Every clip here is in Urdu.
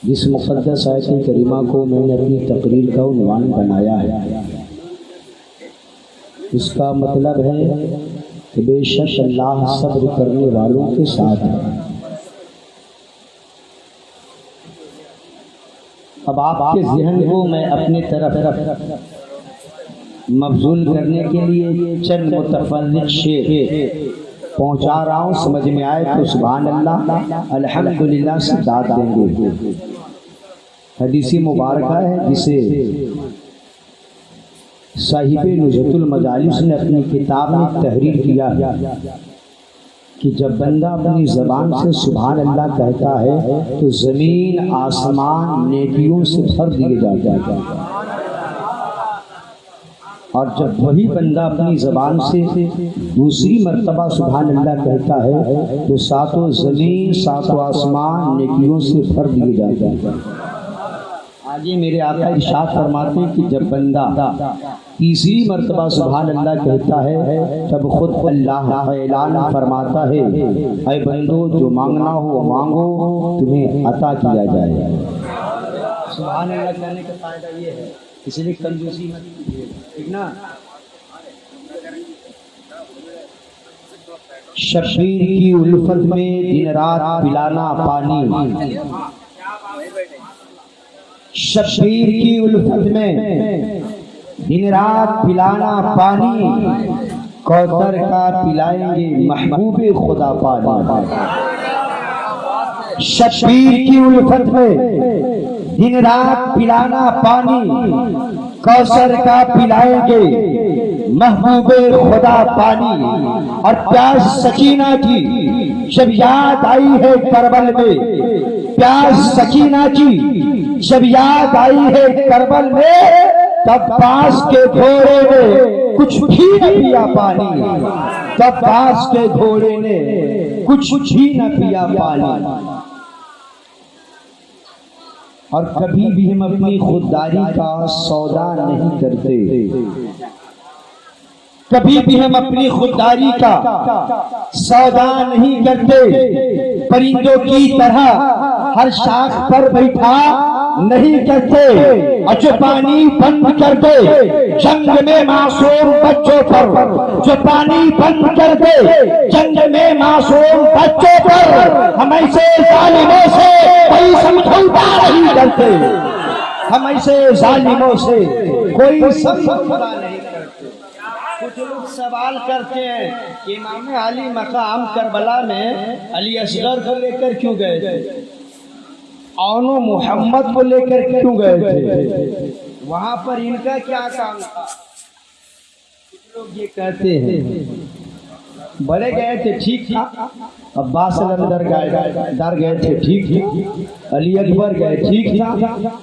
جس مقدس آیت کریمہ کو میں نے اپنی تقریر کا عنوان بنایا ہے، اس کا مطلب ہے کہ بے شک اللہ صبر کرنے والوں کے ساتھ ہے۔ اب آپ کے ذہن کو میں اپنے طرف مبذول کرنے کے لیے چند متفرق شعر پہنچا رہا ہوں، سمجھ میں آئے تو سبحان اللہ الحمدللہ سے داد دیں گے۔ حدیث مبارکہ ہے جسے صاحب نزہۃ المجالس نے اپنی کتاب میں تحریر کیا ہے کہ جب بندہ اپنی زبان سے سبحان اللہ کہتا ہے تو زمین آسمان نیکیوں سے بھر دیے جاتے ہیں، اور جب وہی بندہ اپنی زبان سے دوسری مرتبہ سبحان اللہ کہتا ہے تو ساتوں زمین ساتوں آسمان نیکیوں سے بھر دیے جاتے ہیں۔ آگے میرے آقا ارشاد فرماتے ہیں کہ جب بندہ تیسری مرتبہ سبحان اللہ کہتا ہے تب خود اللہ اعلان فرماتا ہے، اے بندو جو مانگنا ہو مانگو تمہیں عطا کیا جائے۔ سبحان اللہ کہنے کا فائدہ یہ ہے، اس لیے کنجوسی مت کیجیے، ٹھیک نا۔ شبیر کی الفت میں دن رات پلانا پانی، شبیر کی الفت میں دن رات پلانا پانی، کوثر کا پلائیں گے محبوب خدا پانی۔ شبیر کی الفت میں دن رات پلانا پانی، کوثر کا پلائیں گے محبوب خدا پانی۔ اور پیاس سکینہ کی جب یاد آئی ہے کربل میں، پیاس سکینہ کی جب یاد آئی ہے کربل میں، تب باس کے گھوڑے نے کچھ بھی نہ پیا پانی، تب باس کے گھوڑے نے کچھ بھی نہ پیا پانی۔ اور کبھی بھی ہم اپنی خودداری کا سودا نہیں کرتے، کبھی بھی ہم اپنی خودداری کا سودا نہیں کرتے، پرندوں کی طرح ہر شاخ پر بیٹھا نہیں کرتے، اور جو پانی بند کر دے جنگ میں معصوم بچوں پر، جو پانی بند کر دے جنگ میں معصوم بچوں پر، ہم ایسے ظالموں سے کوئی سمجھوتا نہیں کرتے، ہم ایسے ظالموں سے کوئی سمجھوتا نہیں کرتے۔ کچھ لوگ سوال کرتے ہیں کہ امام علی مقام کربلا میں علی اصغر کو لے کر کیوں گئے تھے، اون محمد کو لے کر کیوں گئے تھے، وہاں پر ان کا کیا کام تھا؟ کچھ لوگ یہ کہتے ہیں بڑے گئے تھے ٹھیک تھا، عباس اندر گئے تھے ٹھیک تھا، علی اکبر گئے ٹھیک تھا،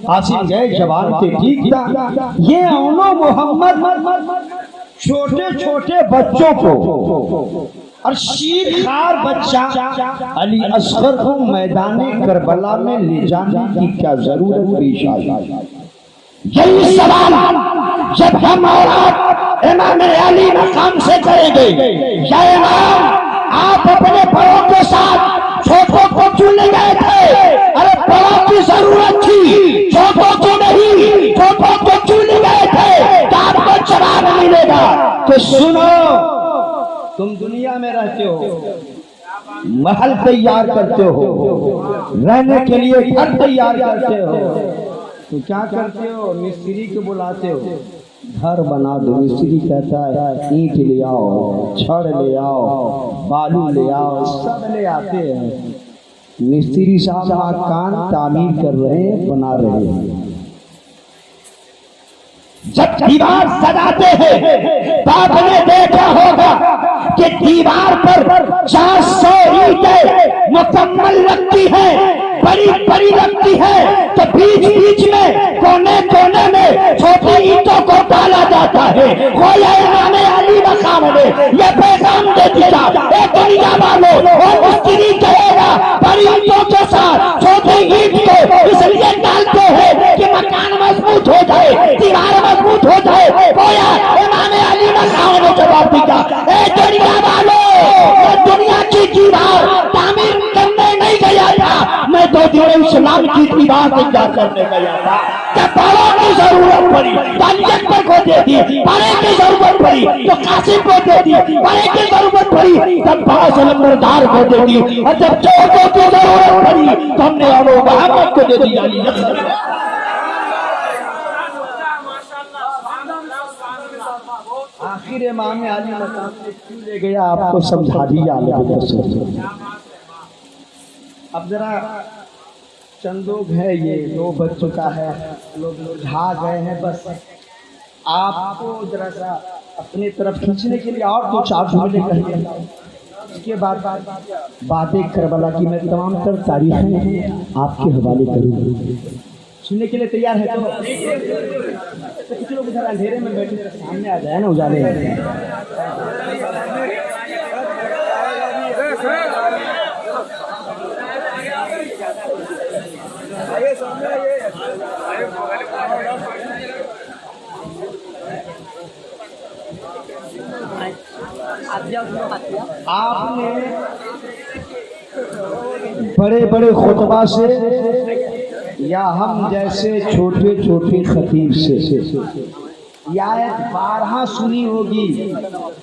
قاسم گئے جوان تھے ٹھیک تھا، یہ اون محمد چھوٹے چھوٹے بچوں کو اور شیر خار بچہ علی اصغر کو میدان کربلا میں لے جانے کی کیا ضرورت پیش آئی؟ یہی سوال جب ہم اولاد امام علی مقام سے کریں گے، یا امام آپ اپنے بڑوں کے ساتھ چھوٹوں کو کیوں لے گئے تھے؟ ارے بڑوں کی ضرورت تھی، چھوٹوں کو نہیں، چھوٹوں کو کیوں لے گئے تھے؟ تو آپ کو جواب ملے گا کہ سنو، تم دنیا میں رہتے ہو، محل تیار کرتے ہو، رہنے کے لیے گھر تیار کرتے ہو، تو کیا کرتے ہو؟ مستری کو بلاتے ہو، گھر بنا دو۔ مستری کہتا ہے اینٹ لے آؤ، چھڑ لے آؤ، بالو لے آؤ، سب لے آتے ہیں۔ مستری صاحب مکان تعمیر کر رہے ہیں، بنا رہے ہیں۔ جب دیوار سجاتے ہیں تو آپ نے دیکھا ہوگا کہ دیوار پر 400 اینٹیں مکمل لگتی ہیں، بڑی بڑی لگتی ہے، تو بیچ بیچ میں کونے کونے میں چھوٹی اینٹوں کو ڈالا جاتا ہے۔ گویا امام علی مقام نے یہ پیغام دے دیا، اے دنیا والوں، اور مستری کہے گا بڑی اینٹوں کے ساتھ چھوٹی اینٹ کو اس لیے ڈالتے ہیں کہ مکان مضبوط ہو جائے، دیوار مضبوط ہو جائے۔ گویا امام علی مقام نے جواب دیا، اے دنیا والوں، دنیا کی دیوار تعمیر کرنے نہیں گیا تھا، میں تو دین اسلام کی کی بات انکار کرنے گیا تھا جب بڑوں کی ضرورت پڑی تو علی اکبر کو دے دی, بڑے کی ضرورت پڑی تو قاسم کو دے دی, بڑے کی ضرورت پڑی تب باس علمبردار کو دے دی, اور جب چوکوں کی ضرورت پڑی تو ہم نے ابو محمد کو دے دی علی اکبر. آخر امام علی مقام سے کیوں لے گیا آپ کو سمجھا دیا. اب ذرا چند لوگ ہیں, یہ دو بج چکا ہے, لوگ جھا گئے ہیں, بس آپ کو ذرا سا اپنی طرف کھینچنے کے لیے اور دو چار جملے کہیں. اس کے بعد باتیں کربلا کی میں تمام تر تاریخیں آپ کے حوالے کروں. سننے کے لیے تیار ہے تو کچھ لوگ ادھر اندھیرے میں بیٹھے سامنے آ جائے نا اجالے میں. آپ نے بڑے بڑے خطبہ سے یا ہم جیسے چھوٹے چھوٹے خطیب سے یہ آیت بارہا سنی ہوگی,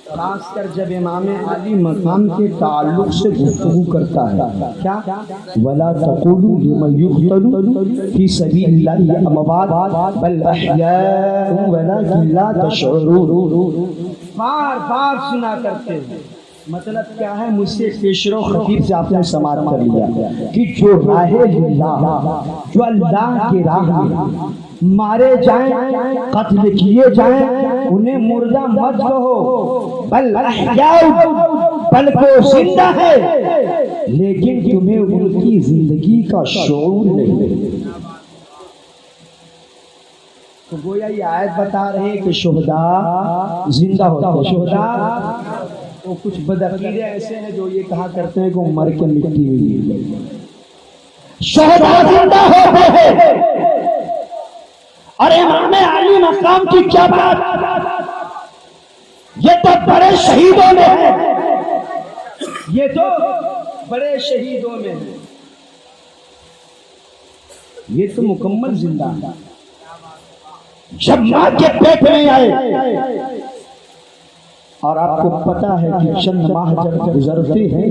خاص کر جب امام علی مقام کے تعلق سے گفتگو کرتا ہے. کیا وَلَا تَقُولُوا لِمَنْ يُقْتَلُ فِي سَبِيلِ اللَّهِ أَمْوَاتٌ بَلْ أَحْيَاءٌ وَلَكِنْ لَا تَشْعُرُونَ. بار بار سنا کرتے ہیں. مطلب کیا ہے, مجھ سے پیشرو خطیب سے آپ نے سماعت کر لیا کہ جو راہ اللہ, جو اللہ کی راہ میں مارے جائیں, قتل کیے جائیں, انہیں مردہ مت کہو, بل احیاء, بلکہ زندہ ہے, لیکن تمہیں ان کی زندگی کا شعور نہیں. تو گویا یہ آیت بتا رہے کہ شہداء زندہ ہوتے ہیں. شہداء وہ کچھ بدعقیدے ایسے ہیں جو یہ کہا کرتے ہیں کہ وہ مر کے مٹی میں گر گئے. شہداء زندہ ہوتے ہیں. اور امام علی مقام کی کیا بات, یہ تو بڑے شہیدوں میں ہے, یہ تو بڑے شہیدوں میں ہے, یہ تو مکمل زندہ. جب ماں کے پیٹ میں آئے, اور آپ کو پتا ہے کہ چند ماہ جب گزرتے ہیں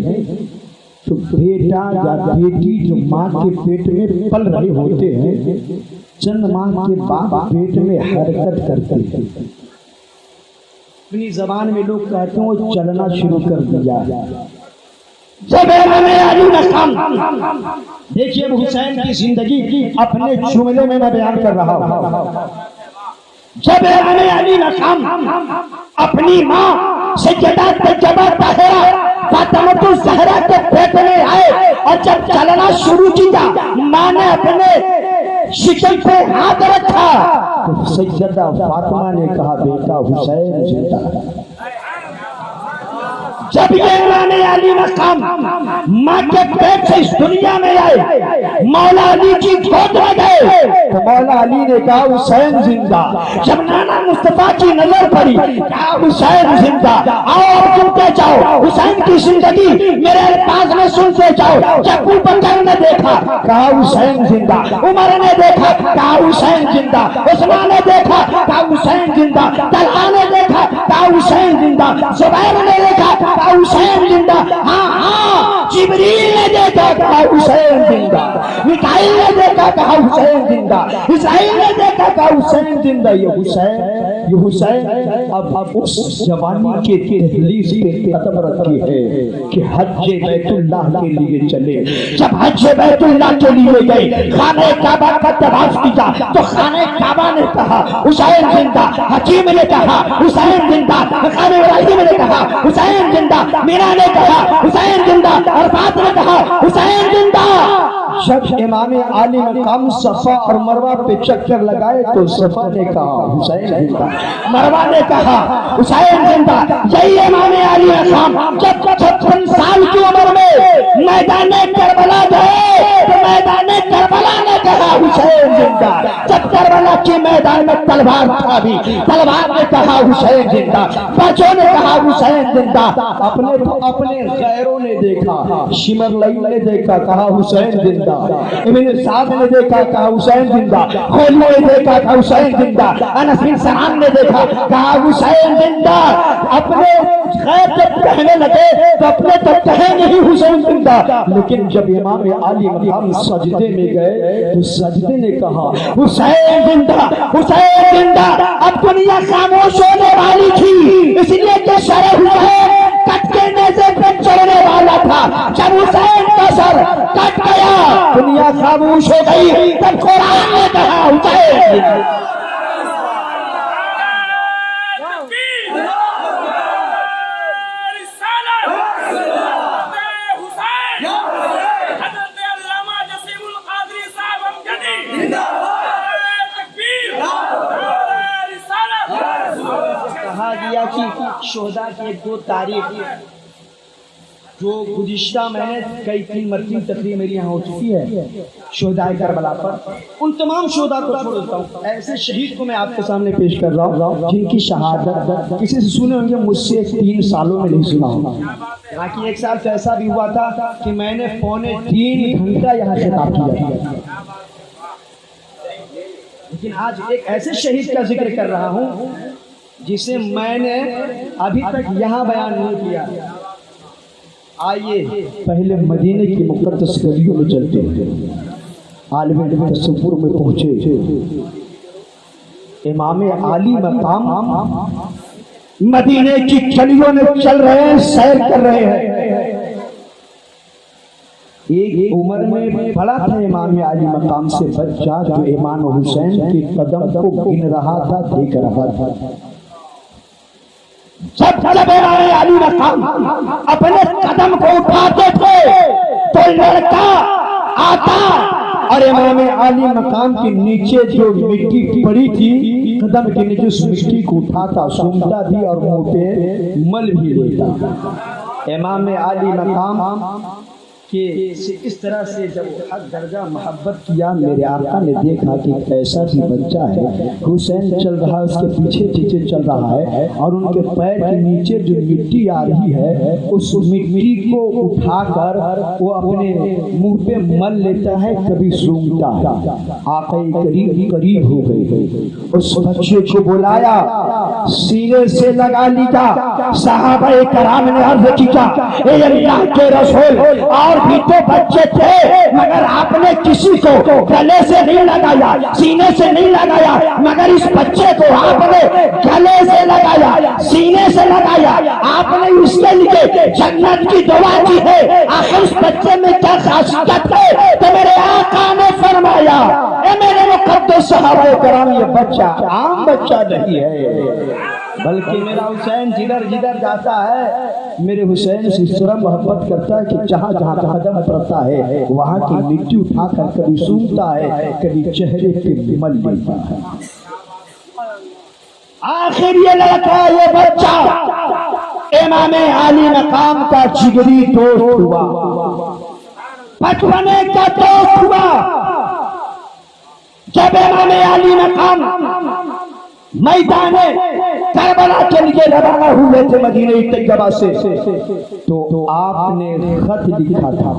تو بیٹا یا بیٹی جو ماں کے پیٹ میں پل رہے ہوتے ہیں, چند ماہ کے بعد پیٹ میں حرکت کرتے ہیں. اپنی زبان میں لوگ کہتے ہیں وہ چلنا شروع کر دیا. جب امام علی مقام, دیکھیے حسین کی زندگی اپنے جملے میں میں بیان کر رہا ہوں. جب امام علی مقام اپنی ماں سیدہ طیبہ طاہرہ فاطمۃ الزہرا کے پیٹ میں آئے, اور جب چلنا شروع کیا, ماں نے اپنے شکم پہ ہاتھ رکھا تو سیدہ فاطمہ نے کہا بیٹا حسین زندہ ہے. جب یہ امام علی مقام ماں کے پیٹ سے اس دنیا میں آئے, مولا علی کی گود میں گئے تو مولا علی نے کہا حسین زندہ. جب نانا مصطفیٰ کی نظر پڑی, کہا حسین زندہ. آؤ سنتے جاؤ حسین کی زندگی میرے الفاظ میں سنتے جاؤ. جب ابو بکر نے دیکھا, کہا حسین زندہ. عمر نے دیکھا, کہا حسین زندہ. عثمان نے دیکھا, کہا حسین زندہ. طلحہ نے دیکھا, کہا حسین زندہ. زبیر نے دیکھا, کہا حسین زندہ. ہاں ہاں, جبریل نے دیکھا, کہا حسین زندہ. میکائیل نے دیکھا, کہا حسین زندہ. اسرائیل نے دیکھا, کہا حسین زندہ. یہ حسین اب اس جوانی کے تحلیل پہ قدم رکھی ہے کہ حج بیت اللہ کے لیے چلے. جب حج بیت اللہ کے لیے گئے, خانہ کعبہ کا طواف کیا تو خانہ کعبہ نے کہا حسین زندہ. حکیم نے کہا حسین زندہ. مقام ابراہیم نے کہا حسین زندہ. مینا نے کہا حسین زندہ. عرفات نے کہا حسین زندہ. جب امام علی مقام صفا اور مروہ پہ چکر لگائے تو صفا نے کہا حسین زندہ, مروہ نے کہا حسین زندہ. یہی امام علی مقام جب 56 سال کی عمر میں میدان کربلا گئے تو میدان کربلا نے کہا حسین زندہ. جب کربلا کے میدان میں تلوار تھا بھی, تلوار نے کہا حسین زندہ, بچوں نے کہا حسین زندہ. اپنے تو اپنے غیروں نے دیکھا, شمرلئی نے دیکھا کہا حسین زندہ, ابن سعد نے دیکھا کہا حسین زندہ, خولو نے دیکھا کہا حسین زندہ, انس بن سنان نے دیکھا کہا حسین زندہ. اپنے غیر جب کہنے لگے تو اپنے تو کہے نہیں حسین زندہ, لیکن جب امام علی مقام سجدے میں گئے تو سجدے نے کہا حسین زندہ, حسین زندہ. اب دنیا خاموش ہونے والی تھی, اس لیے کہ سر حسین کٹ کے نیزے پہ چڑھنے والا تھا. جب حسین کا سر کٹ گیا دنیا خاموش ہو گئی. تب قرآن نے کہا حسین شہداء کی ایک دو تاریخ جو گزشتہ میں نے کئی 3 مرتبہ تقریر میری یہاں ہو چکی ہے شہداء کربلا پر. ان تمام شہداء کو چھوڑ دیتا ہوں, ایسے شہید کو میں آپ کے سامنے پیش کر رہا ہوں جن کی شہادت کسی سے سنے ہوں گے, مجھ سے 3 سالوں میں نہیں سنا ہوگا. حالانکہ 1 سال تو ایسا بھی ہوا تھا کہ میں نے 3.25 گھنٹہ یہاں خطاب کیا تھا. لیکن آج ایک ایسے شہید کا ذکر کر رہا ہوں جسے میں نے ابھی تک یہاں بیان نہیں کیا. آئیے پہلے مدینے کی مقدس گلیوں میں چلتے ہیں, عالم تصور میں پہنچے. امام علی مقام مدینے کی گلیوں میں چل رہے ہیں, سیر کر رہے ہیں. ایک عمر میں پڑا تھا امام علی مقام سے بچہ جو امام حسین کے قدم کو گن رہا تھا, دیکھ رہا تھا. جب امام علی مقام اپنے قدم کو اٹھاتے تھے تو لڑکا آتا اور امام علی مقام کے نیچے جو مٹی پڑی تھی قدم کے نیچے اس مٹی کو اٹھاتا, سونگتا بھی اور منہ پہ مل بھی لیتا. امام علی مقام کہ اس طرح سے جب حد درجہ محبت کیا, میرے آقا نے دیکھا کہ ایسا بھی بچہ ہے, حسین چل رہا ہے, اس کے پیچھے پیچھے چل رہا ہے اور ان کے پیر کے نیچے جو مٹی آ رہی ہے اس مٹی کو اٹھا کر وہ اپنے منہ پہ مل لیتا ہے, کبھی سونگتا ہے. آقا کریم قریب ہو گئے, اس بچے کو بلایا, سینے سے لگا لیا. صحابہ کرام نے عرض کیا اے اللہ کے رسول, اور بھی تو بچے تھے مگر آپ نے کسی کو گلے سے نہیں لگایا, سینے سے نہیں لگایا, مگر اس بچے کو آپ نے گلے سے لگایا, سینے سے لگایا. آپ نے اس کے لیے جنت کی دعا کی ہے. آخر اس بچے میں کیا خاصیت ہے؟ تو میرے آقا نے فرمایا اے میرے مقدس صحابہ کرام, یہ بچہ عام بچہ نہیں ہے, بلکہ میرا حسین جدھر جدھر جاتا ہے میرے حسین سے اس طرح محبت کرتا ہے کہ جہاں جہاں قدم پڑتا ہے وہاں کی مٹی اٹھا کر کبھی سونگتا ہے, کبھی چہرے پہ مل لیتا ہے. آخر یہ لڑکا, یہ بچہ امام علی مقام کا جگری دوست ہوا, بچپنے کا دوست ہوا. جب امام علی مقام میدان کربلا کے لیے روانہ ہوئے تھے مدینہ طیبہ سے تو آپ نے خط لکھا تھا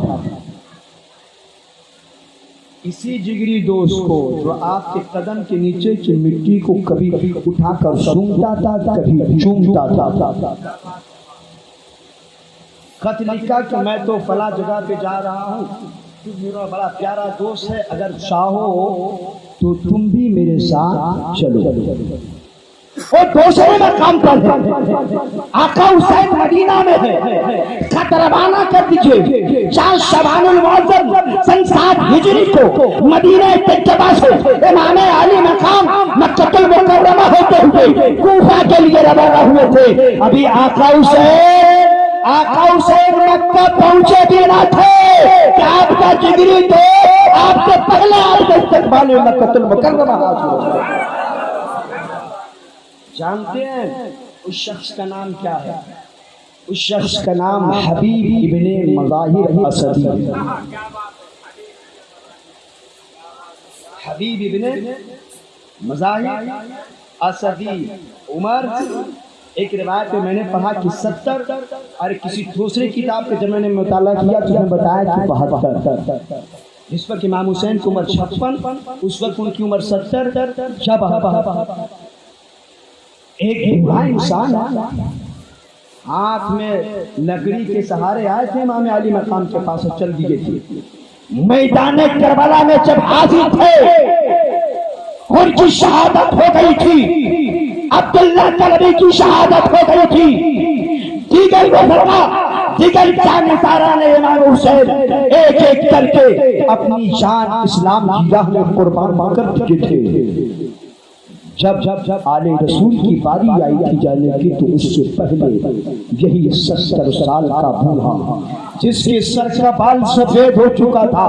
اسی جگری دوست کو جو آپ کے قدم کے نیچے کی مٹی کو کبھی اٹھا کر سونگتا تھا, کبھی چومتا تھا. خط لکھا کہ میں تو فلاں جگہ پہ جا رہا ہوں, تو میرا بڑا پیارا دوست ہے, اگر چاہو تو تم بھی میرے ساتھ چلو. وہ دوسرے مقام پر ہے, آقا حسین مدینہ میں ہے. خط روانہ کر دیجئے 4 شعبان المعظم سن 7 ہجری کو مدینہ طیبہ سے امام علی مقام مکہ المکرمہ ہوتے ہوئے کوفہ کے لیے روانہ ہوئے تھے. ابھی آقا حسین مکہ پہنچے بھی نہ تھے کہ آپ کا جگری تو آپ سے پہلے آپ کے استقبال مکہ المکرمہ حاضر ہو گئے. جانتے ہیں اس شخص کا نام کیا ہے؟ اس شخص کا نام حبیب ابن مظاہر اسدی. حبیب ابن مزاحم اسدی عمر. ایک روایت میں نے پڑھا کہ 70 اور کسی دوسرے کتاب پہ جب میں نے مطالعہ کیا تو میں بتایا کہ 72. جس وقت امام حسین کی عمر 56 اس وقت ان کی عمر 70. جب ایک بوڑھا انسان ہاتھ میں لکڑی کے سہارے آئے تھے امام علی مقام کے پاس چل دیے تھے. میدان کربلا میں جب حاضر تھے ان کی شہادت ہو گئی تھی. عبداللہ طلبی کی شہادت ہو گئی تھی. دیگر جانساران امام حسین ایک ایک کر کے اپنی جان اسلام کی راہ میں قربان کر چکے تھے. جب آل رسول کی باری آئی تھی جانے کی تو اس سے پہلے یہی 70 سال کا بوڑھا جس کے سر کا بال سفید ہو چکا تھا,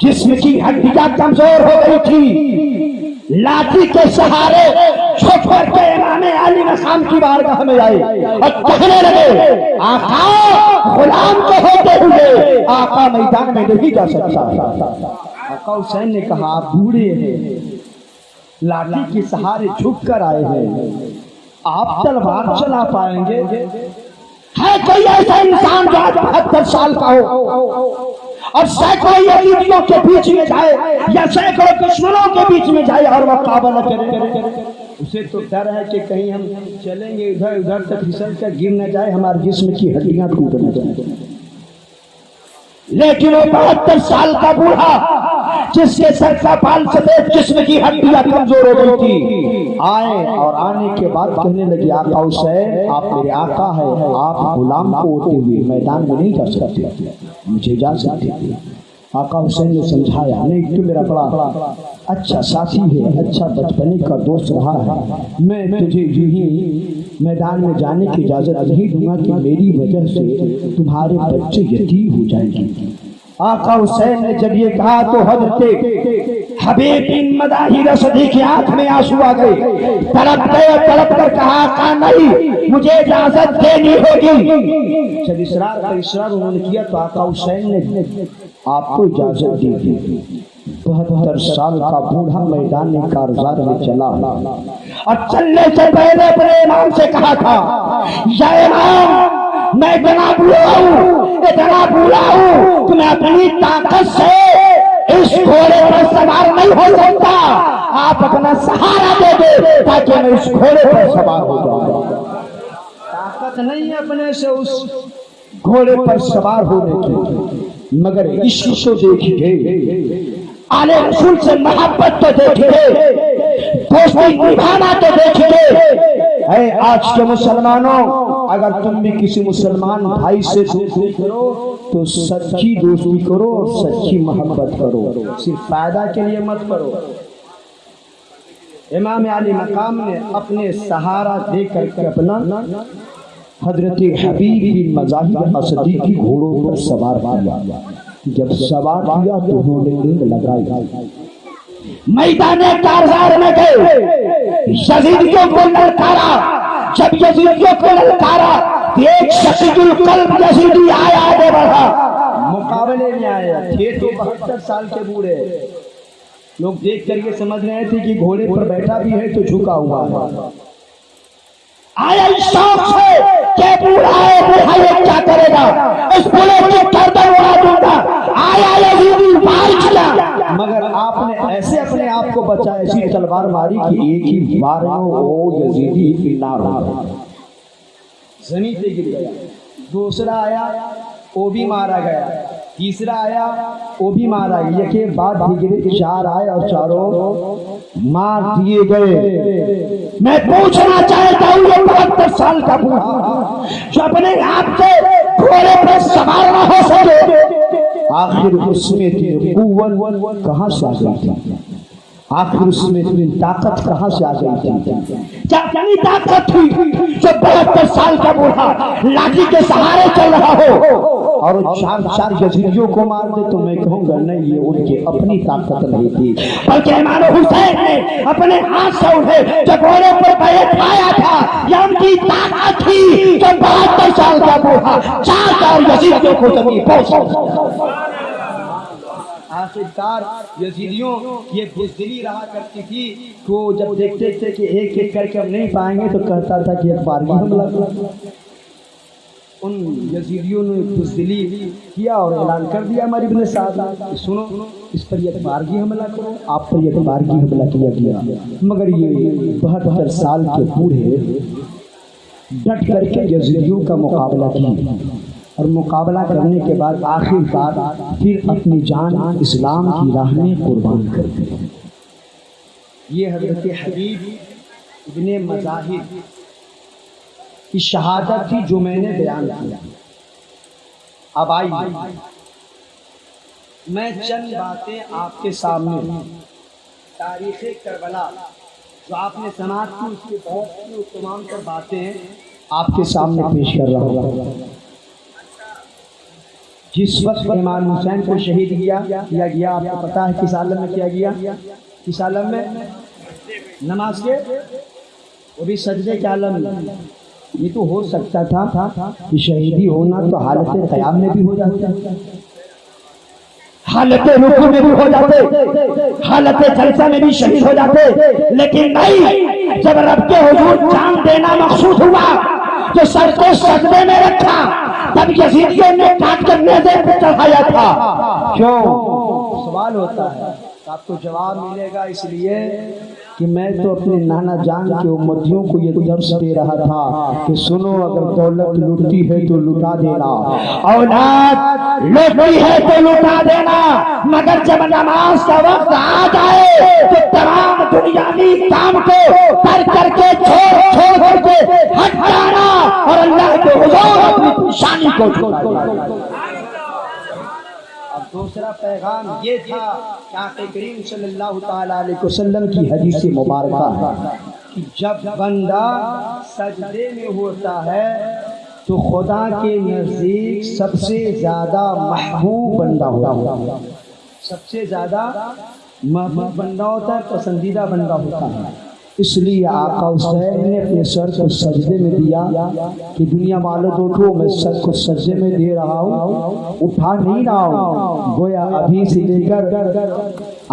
جسم کی ہڈیاں کمزور ہو گئی تھی, لاٹھی کے سہارے چھپ کر کے امام علی مقام کی بارگاہ میں آئے اور کہنے لگے آقا غلام کے ہوتے ہوئے آقا میدان میں نہیں جا سکتا. آقا حسین نے کہا آپ بوڑھے ہیں, لاٹھی کے سہارے جھک کر آئے ہیں, آپ تلوار چلا پائیں گے؟ ہے کوئی ایسا انسان جو 72 سال کا ہو اور سینکڑوں یزیدیوں کے بیچ میں جائے یا سینکڑوں دشمنوں کے بیچ میں جائے اور وہ کعبہ نہ کرے؟ اسے تو ڈر ہے کہ کہیں ہم چلیں گے ادھر تک پھسل کر گر نہ جائے, ہمارے جسم کی ہڈیاں ٹوٹ نہ جائیں. لیکن وہ 72 سال کا بوڑھا جس کے سر کا بال سفید, جسم کی ہڈیاں کمزور ہو گئی تھی, آئے اور آنے کے بعد کہنے لگے آقا حسین آپ میرے آقا ہے, آپ غلام کو ہوتے ہوئے میدان میں نہیں جا سکتے, مجھے اجازت دیجیے. آقا حسین نے سمجھایا نہیں تو میرا بڑا اچھا ساتھی ہے, اچھا بچپنے کا دوست رہا ہے, میں تجھے یوں میدان میں جانے کی اجازت نہیں دوں گا کہ میری وجہ سے تمہارے بچے یتیم ہو جائیں گے. آقا حسین نے جب یہ کہا تو حضرت حبیب بن مزاحم اسدی کی آنکھ میں آنسو آ گئے. تڑپ کر کہا آقا نہیں, مجھے اجازت دینی ہوگی. جب اصرار انہوں نے کیا تو آقا حسین نے آپ کو اجازت دی تھی. 72 سال کا بوڑھا میدان کارزار میں چلا اور چلنے سے پہلے اپنے امام سے کہا تھا یا امام میں اتنا بوڑھا ہوں کہ میں اپنی طاقت سے اس گھوڑے پر سوار نہیں ہو سکتا, آپ اپنا سہارا دے دے تاکہ میں اس گھوڑے پر سوار ہو جاؤں. طاقت نہیں اپنے سے اس گھوڑے پر سوار ہونے کی, مگر عشق کو دیکھیے, آل رسول سے محبت تو دیکھیے, دوستی نبھانا تو دیکھیے. اے آج کے مسلمانوں, اگر تم بھی کسی مسلمان بھائی سے دوستی کرو تو سچی دوستی کرو اور سچی محبت کرو, صرف فائدہ کے لیے مت کرو. امام علی مقام نے اپنے سہارا دے کر اپنا حضرت حبیب بن مزاحم اسدی کی گھوڑوں پر سوار کیا. جب سوار کیا تو انہوں نے دل لگائی, میدان کارزار میں گئے, یزیدیوں کو للکارا. جب یزیدیوں کو للکارا ایک شقیق القلب یزیدی آیا, آگے بڑھا, مقابلے میں آیا. تھے تو 72 سال کے بوڑھے, لوگ دیکھ کر یہ سمجھ رہے تھے کہ گھوڑے پر بیٹھا بھی ہے تو جھکا ہوا ہے. آیا اس شوق سے کہ بوڑھا ہے, بوڑھا یہ کیا کرے گا, اس بوڑھے کی گردن اڑا دوں گا. آیا یزیدی مار کیا, مگر آپ نے ایسے اپنے آپ کو بچا, ایسی تلوار ماری کہ ایک ہی بار وہ یزیدی پنار ہو گیا, زمین پہ گر گیا. دوسرا آیا وہ بھی مارا گیا, تیسرا آیا وہ بھی مارا گیا. یہ کہ بعد ہجرے 4 آئے اور چاروں مار دیے گئے. میں پوچھنا چاہتا ہوں یہ 72 سال کا بوڑھا جو اپنے آپ سے گھوڑے پر سوار نہ ہو سکے, آخر اس میں قوت کہاں سے آ گئی تھی, آخر اس میں طاقت کہاں سے آ گئی تھی. کیا طاقت تھی جو 72 سال کا بوڑھا لاٹھی کے سہارے چل رہا ہو اور 4 یزیدیوں کو مار دے. تو میں کہوں گا نہیں, یہ ان کی اپنی طاقت نہیں تھی, بلکہ امام حسین نے اپنے ہاتھ سے انہیں جو گھوڑے پر بیٹھایا تھا یہ ان کی طاقت تھی جو 72 سال کا بوڑھا 4 یزیدیوں کو زمین پہنچا. آخرکار یزیدیوں یہ بزدلی رہا کرتی تھی کہ وہ جب دیکھتے تھے کہ ایک ایک کر کے ہم نہیں پائیں گے تو کہتا تھا کہ ایک بارگی حملہ کرو۔ ان یزیدیوں نے بزدلی کیا اور اعلان کر دیا عمر ابن سعد کہ سنو اس پر ایک بارگی حملہ کرو۔ آپ پر ایک بارگی حملہ کیا گیا، مگر یہ 72 سال کے بوڑھے ڈٹ کر کے یزیدیوں کا مقابلہ کیا، اور مقابلہ کرنے کے بعد آخر کار پھر اپنی جان اسلام کی راہ میں قربان کر دی۔ یہ حضرت حبیب ابن مظاہر کی شہادت تھی جو میں نے بیان کیا۔ اب آئیے میں چند باتیں آپ کے سامنے تاریخ کربلا جو آپ نے سماعت کی اس کے بہت سی تمام تر باتیں آپ کے سامنے پیش کر رہا ہوں۔ جس وقت امام حسین کو شہید کیا گیا، آپ کو پتا ہے کس عالم میں کیا گیا؟ کس عالم میں؟ نماز کے، وہ بھی سجدے کے عالم میں۔ یہ تو ہو سکتا تھا کہ شہیدی ہونا تو حالت قیام میں بھی ہو جاتا، حالت رکوع میں بھی ہو جاتے، حالت جلسہ میں بھی شہید ہو جاتے، لیکن نہیں، جب رب کے حضور جان دینا مقصود ہوا تو سر کو سجدے میں رکھا، تب یزیدیوں نے کاٹ کر نیزے پہ چڑھایا تھا۔ کیوں؟ سوال ہوتا ہے، آپ کو جواب ملے گا اس لیے کہ میں تو اپنے نانا جان کے امتیوں کو یہ درس دے رہا تھا کہ سنو، اگر دولت لوٹتی ہے تو لٹا دینا، اولاد لوٹتی ہے تو لٹا دینا، مگر جب نماز کا وقت آ جائے تو تمام دنیاوی کام کو کر کے چھوڑ کے ہٹ جانا اور اللہ کے حضور اپنی شانی کو چھوڑ دینا۔ دوسرا پیغام یہ تھا کہ آقا کریم صلی اللہ تعالی علیہ وسلم کی حدیث مبارکہ ہے کہ جب بندہ سجدے میں ہوتا ہے تو خدا کے نزدیک سب سے زیادہ محبوب بندہ ہوتا ہے، سب سے زیادہ محبوب بندہ ہوتا ہے، پسندیدہ بندہ ہوتا ہے۔ اس لیے آقا حسین نے اپنے سر کو سجدے میں دیا کہ دنیا والوں دیکھو میں سر کو سجدے میں دے رہا ہوں، اٹھا نہیں رہا ہوں، گویا ابھی سے لے کر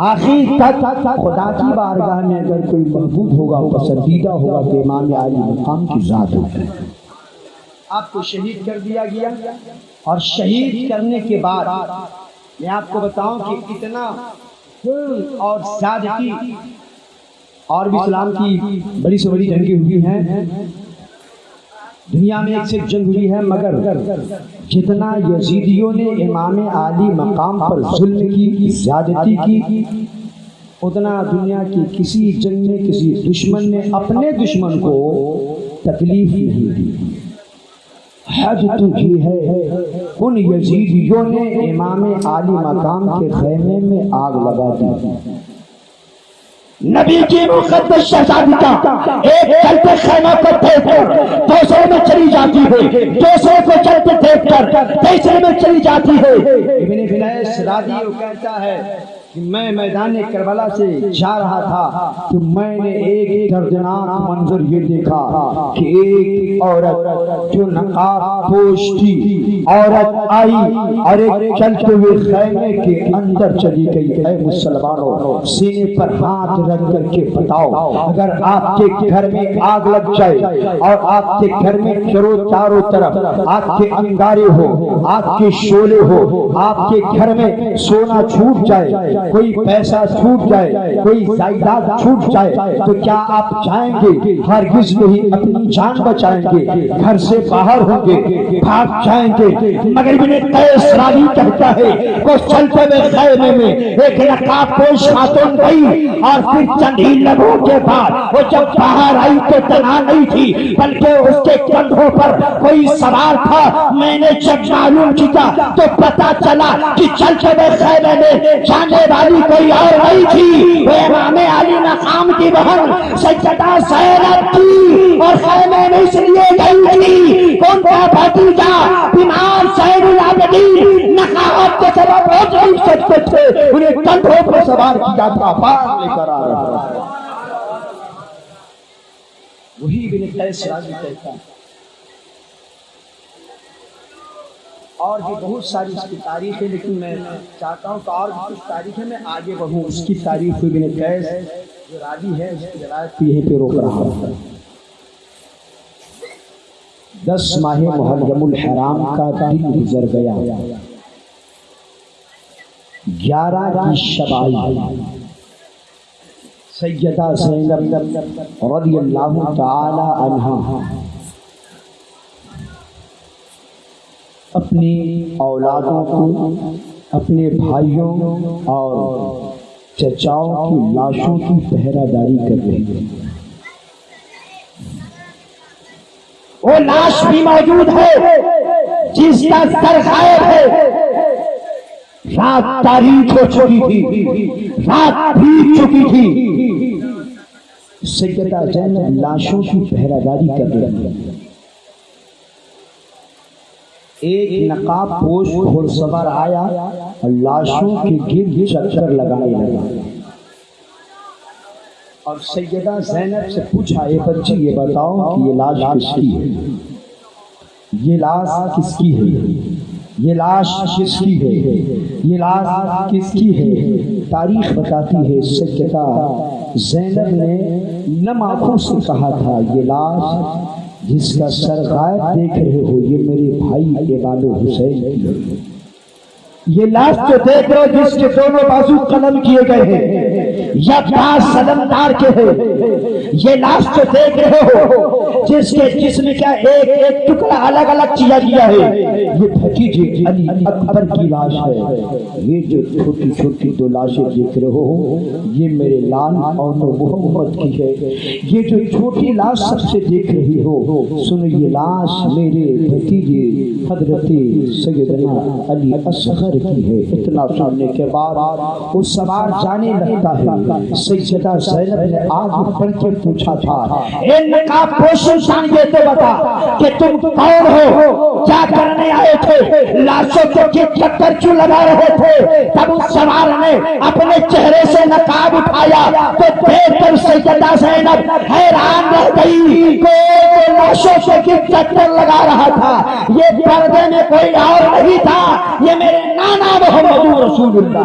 آخر تک خدا کی بارگاہ میں اگر کوئی محبوب ہوگا، پسندیدہ ہوگا تو امام عالی مقام کی ذات ہوگی۔ آپ کو شہید کر دیا گیا، اور شہید کرنے کے بعد میں آپ کو بتاؤں کہ اتنا ظلم اور زیادتی اور بھی اسلام کی بڑی سے بڑی جنگیں ہوئی ہیں، دنیا میں ایک صرف جنگ ہوئی ہے، مگر جتنا یزیدیوں نے امام عالی مقام پر ظلم کی، زیادتی کی، اتنا دنیا کی کسی جنگ میں کسی دشمن نے اپنے دشمن کو تکلیف نہیں دی۔ حد تو یہ ہے ان یزیدیوں نے امام عالی مقام کے خیمے میں آگ لگا دی۔ نبی کی مقدس شہزادی کا ایک چلتے خیمہ کو دیکھ کر دوسرے میں چلی جاتی ہے، دوسرے کو چلتے دیکھ کر تیسرے میں چلی جاتی ہے۔ ابن فلیس راضی وہ کہتا ہے کہ میں میدان کربلا سے جا رہا تھا تو میں نے ایک دردناک منظر یہ دیکھا کہ ایک عورت جو نقاب پوش تھی، عورت آئی اور ایک چلتے ہوئے خیمے کے اندر چلی گئی۔ اے مسلمانوں، سینے پر ہاتھ رکھ کر کے بتاؤ، اگر آپ کے گھر میں آگ لگ جائے اور آپ کے گھر میں چاروں طرف آپ کے انگارے ہو، آپ کے شعلے ہو، آپ کے گھر میں سونا چھوٹ جائے، کوئی پیسہ چھوٹ جائے، کوئی جائیداد چھوٹ جائے، تو کیا آپ جائیں گے؟ ہرگز نہیں، اپنی جان بچائیں گے، گھر سے باہر ہوں گے، بھاگ جائیں گے۔ مگر ابن قیس راوی کہتا ہے وہ چلتے ہوئے خیمے میں ایک نقاب پوش خاتون گئی، اور پھر چند ہی لمحوں کے بعد وہ جب باہر آئی تو تنہا نہیں تھی، بلکہ اس کے کندھوں پر کوئی سوار تھا۔ میں نے جب معلوم کیا تو پتا چلا کہ چلتے ہوئے خیمے میں جانے والی کوئی اور نہیں تھی، وہ امام علی مقام کی بہن سیدہ زینب تھی، اور خیمے میں اس لیے گئی تھی ان کا بھتیجا امام زین العابدین نقاب کے سبب ہو نہیں سکتے تھے، انہیں کندھوں پر سوار کیا تھا، پار لے کر آ رہا تھا۔ وہی ابن قیس راضی کہتا ہے اور بھی بہت ساری اس کی تاریخ ہے، لیکن میں چاہتا ہوں کہ اور بھی کچھ تاریخ ہے میں آگے بڑھوں. اس کی تاریخ ابن قیس جو راوی ہے اس کی روایت یہیں پہ روک رہا ہوں. 10 ماہ محرم الحرام کا دن گزر گیا. 11 کی شب آئی. سیدہ زینب رضی اللہ تعالی عنہا اپنی اولادوں کو، اپنے بھائیوں اور چچاؤں کی لاشوں کی پہرہ داری کر رہی ہے. وہ لاش بھی موجود ہے جس کا سر غائب ہے. رات تاریک ہو چکی تھی، رات بیت چکی تھی. سیدہ زینب لاشوں کی پہرہ داری کر رہی ہے. ایک نقاب پوش گھوڑ سوار آیا اور لاشوں کے گرد چکر لگانے لگا اور سیدہ زینب سے پوچھا، اے بچی یہ بتاؤ کہ یہ لاش کس کی ہے؟ یہ لاش کس کی ہے؟ یہ لاش کس کی ہے؟ یہ لاش کس کی ہے؟ تاریخ بتاتی ہے سیدہ زینب نے نم آنکھوں سے کہا تھا، یہ لاش جس کا سر غائب دیکھ رہے ہو یہ میرے بھائی امام حسین کی ہے. یہ لاش جو دیکھ رہے ہو جس کے دونوں بازو قلم کیے گئے ہیں یا داس سلمدار کے ہیں، یہ لاش جو دیکھ رہے ہو جس کے جسم کا ایک ایک ٹکڑا الگ الگ کیا گیا ہے، یہ بھتیجے علی اکبر کی لاش ہے. یہ جو چھوٹی چھوٹی 2 لاشیں دیکھ رہے ہو یہ میرے لال اور محمد کی ہے. یہ جو چھوٹی لاش سب سے دیکھ رہی ہو سنو یہ لاش میرے بھتیجے حضرت سیدنا علی اصغر کی ہے. اتنا سننے کے بعد وہ سوار جانے لگتا ہے. سیدہ زینب نے آگے بڑھ کے پوچھا تھا، اے نقاب پوش انسان یہ تو بتا کہ تم کون ہو، کیا کرنے آئے تھے، لاشوں کے چکر کیوں لگا رہے تھے؟ تب اس سوار نے اپنے چہرے سے نقاب اٹھایا تو دیکھ کر سیدہ زینب حیران رہ گئی کہ لاشوں کے چکر لگا رہا تھا یہ پردے میں کوئی اور نہیں تھا، یہ میرے نانا محمد رسول اللہ.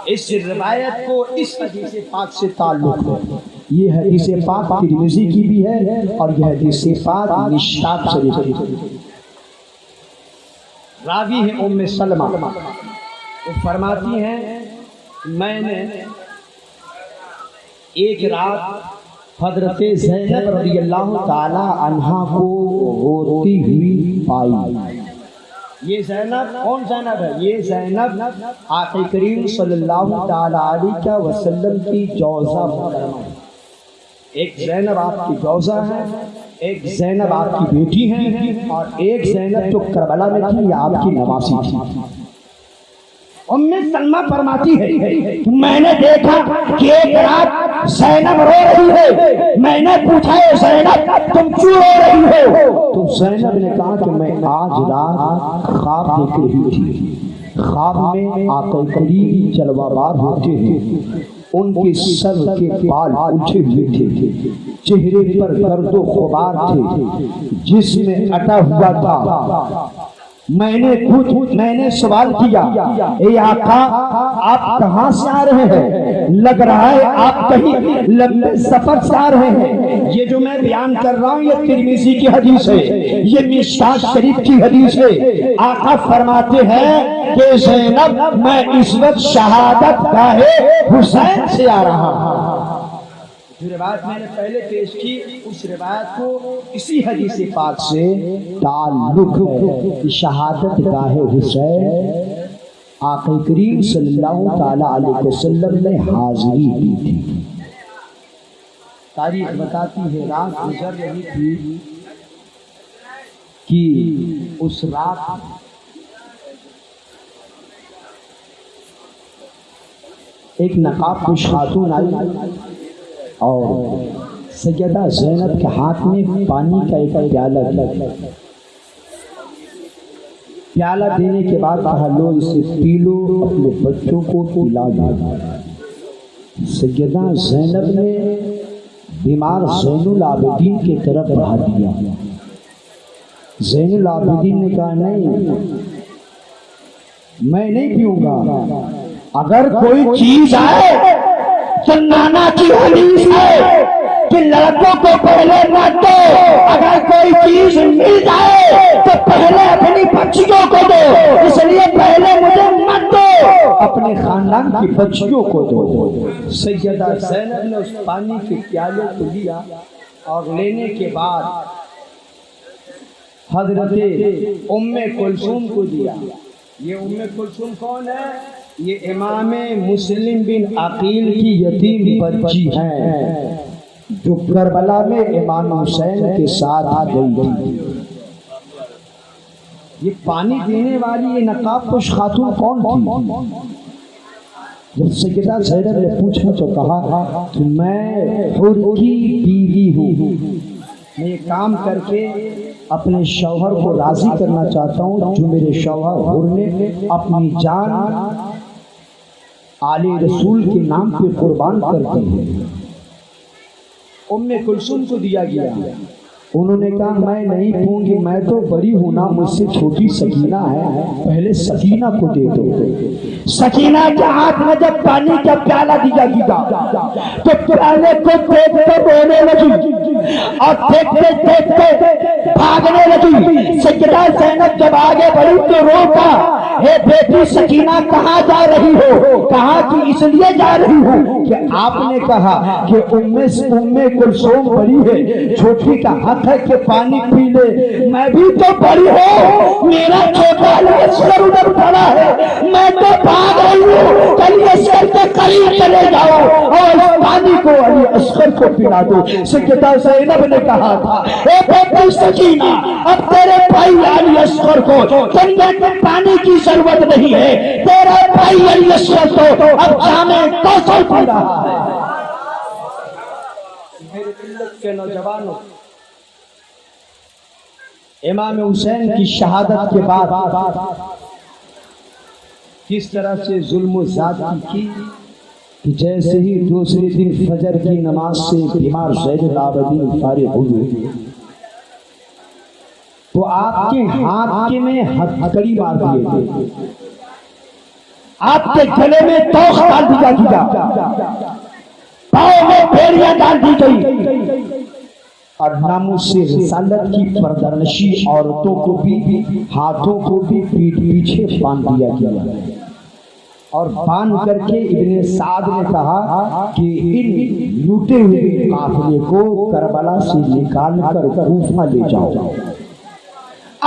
اس روایت کو اس حدیث پاک سے تعلق ہے. یہ حدیث پاک ترمذی کی بھی ہے اور یہ حدیث پاک مشکات شریف کی ہے. راوی ہے ام سلمہ، وہ فرماتی ہیں میں نے ایک رات حضرت زینب رضی اللہ تعالی عنہا کو روتی ہوئی پائی. یہ زینب کون زینب ہے؟ یہ زینب آقا کریم صلی اللہ تعالی علیہ وسلم کی جوزہ محترمہ. ایک زینب آپ کی جوزہ ہے، ایک زینب آپ کی بیٹی ہے اور ایک زینب جو کربلا میں تھی یہ آپ کی نواسی تھی. ام سلمہ فرماتی ہے میں نے دیکھا کہ ایک رات زینب رو رہی ہے. میں نے پوچھا ہے زینب تم کیوں رو رہی ہو؟ تو زینب نے کہا کہ میں آج رات خواب دیکھ رہی تھی. خواب میں آقا کریم جلوہ بار ہوتے ہیں، ان کے سر کے بال اٹھے ہوئے تھے، چہرے پر گرد و غبار تھے، جسم میں اٹا ہوا تھا. میں نے سوال کیا اے آقا آپ کہاں سے آ رہے ہیں؟ لگ رہا ہے آپ کہیں لمبے سفر سے آ رہے ہیں. یہ جو میں بیان کر رہا ہوں یہ ترمذی کی حدیث ہے، یہ مشکات شریف کی حدیث ہے. آقا فرماتے ہیں کہ زینب میں اس وقت شہادت گاہ حسین سے آ رہا ہوں. جو روایت میں نے پہلے پیش کی اس روایت کو اسی حدیث پاک سے تعلق ہے کہ شہادت گاہ حسین آقا کریم صلی اللہ تعالی علیہ وسلم نے حاضری دی تھی. تاریخ بتاتی ہے رات گزر رہی تھی کہ اس رات ایک نقاب پوش خاتون آئی اور سیدہ زینب کے ہاتھ میں پانی کا ایک پیالہ دینے کے بعد کہا لو اسے پی لو، اپنے بچوں کو پلا دو. سیدہ زینب نے بیمار زین العابدین کی طرف بڑھا دیا. زین العابدین نے کہا نہیں، میں نہیں پیوں گا، اگر کوئی چیز ہے تو نانا کی حدیث ہے کہ لڑکوں کو پہلے نہ دو، اگر کوئی چیز مل جائے تو پہلے اپنی بچیوں کو دو، اس لیے پہلے مجھے مت دو، اپنے خاندان کی بچیوں کو دو۔ سیدہ زینب نے اس پانی کے پیالے کو لیا اور لینے کے بعد حضرت ام کلثوم کو دیا۔ یہ ام کلثوم کون ہے؟ یہ امام مسلم بن عقیل کی یتیم بچی ہیں جو کربلا میں امام حسین کے ساتھ گئی تھی۔ یہ پانی دینے والی یہ نقاب پوش خاتون کون تھی؟ جب سیدہ زینب نے پوچھا تو کہا کہ میں حر کی بیوی ہوں، میں یہ کام کر کے اپنے شوہر کو راضی کرنا چاہتا ہوں جو میرے شوہر حر نے اپنی جان آل رسول کے نام پہ قربان کر دی ہے۔ ام کلثوم کو دیا گیا، انہوں نے کہا میں نہیں پوں گی، میں تو بڑی ہوں نا، مجھ سے چھوٹی سکینہ ہے، پہلے سکینہ کو دے دو۔ سکینہ کے ہاتھ میں جب پانی کا پیالہ دیا گیا تو پیالے کو دیکھتے رونے لگی اور دیکھتے دیکھتے بھاگنے لگی۔ سیدہ زینب جب آگے بڑھی تو روکا، اے بیٹی سکینہ کہاں جا رہی ہو؟ کہا کہ اس لیے جا رہی ہوں کہ آپ نے کہا کہ ام کلثوم بڑی ہے، چھوٹی کا حق ہے کہ پانی پی لے، میں بھی تو بڑی ہوں، میرا چھوٹا لشکر ادھر پڑا ہے، میں تو بھاگ رہی ہوں، علی اصغر کے قریب چلے جاؤ اور اس پانی کو علی اصغر کو پلا دو۔ سیدہ زینب نے کہا تھا اے بیٹی سکینہ، اب تیرے بھائی علی اصغر کو جنت میں پانی کی ضرورت نہیں ہے، تیرا بھائی علی اصغر کو اب جامع کوثر پی رہا ہے۔ میرے ملت کے نوجوانوں، امام حسین کی شہادت کے بعد کس طرح سے ظلم و زیادتی کی کہ جیسے ہی دوسرے دن فجر کی نماز سے بیمار زین العابدین فارغ ہوئے تو آپ کے ہاتھ کے میں ہتھکڑی مار دیے گئے، آپ کے گلے میں توخ ڈال دیا گیا، پاؤں میں بیڑیاں ڈال دی گئی اور ناموس رسالت کی پردرنشی عورتوں کو بھی ہاتھوں کو بھی پیٹھ پیچھے باندھ دیا گیا، اور باندھ کر کے ابن سعد نے کہا کہ ان لوٹے ہوئے قافلے کو کربلا سے نکال کر کوفہ لے جاؤ۔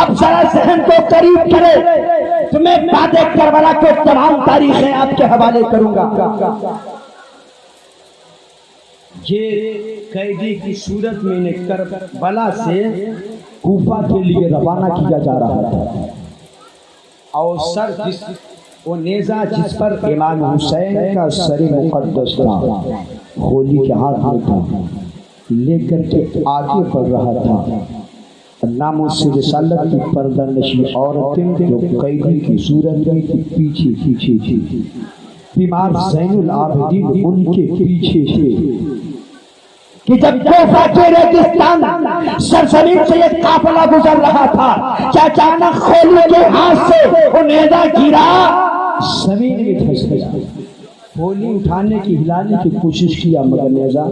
اب ذرا ذہن کو قریب کرے تو میں بعد کربلا کو تمام تاریخیں آپ کے حوالے کروں گا۔ یہ قیدی کی صورت میں انہیں کربلا سے کوفہ کے لیے روانہ کیا جا رہا تھا، اور سر وہ نیزہ جس پر امام حسین کا سر مقدس تھا خولی کے ہاتھ میں تھا، لے کر کے آگے بڑھ رہا تھا۔ ناموس رسالت کی پردرنشی عورتیں جو قیدی کی صورت میں پیچھے پیچھے تھی، بیمار زین العابدین ان کے پیچھے تھے کہ جب کوفہ کے ریگستان سرزمین سے ایک قافلہ گزر رہا تھا کہ اچانک خولی کے ہاتھ سے وہ نیزہ گرا، زمین میں پھنس گیا۔ خولی اٹھانے کی ہلانے کی کوشش کیا مگر نیزہ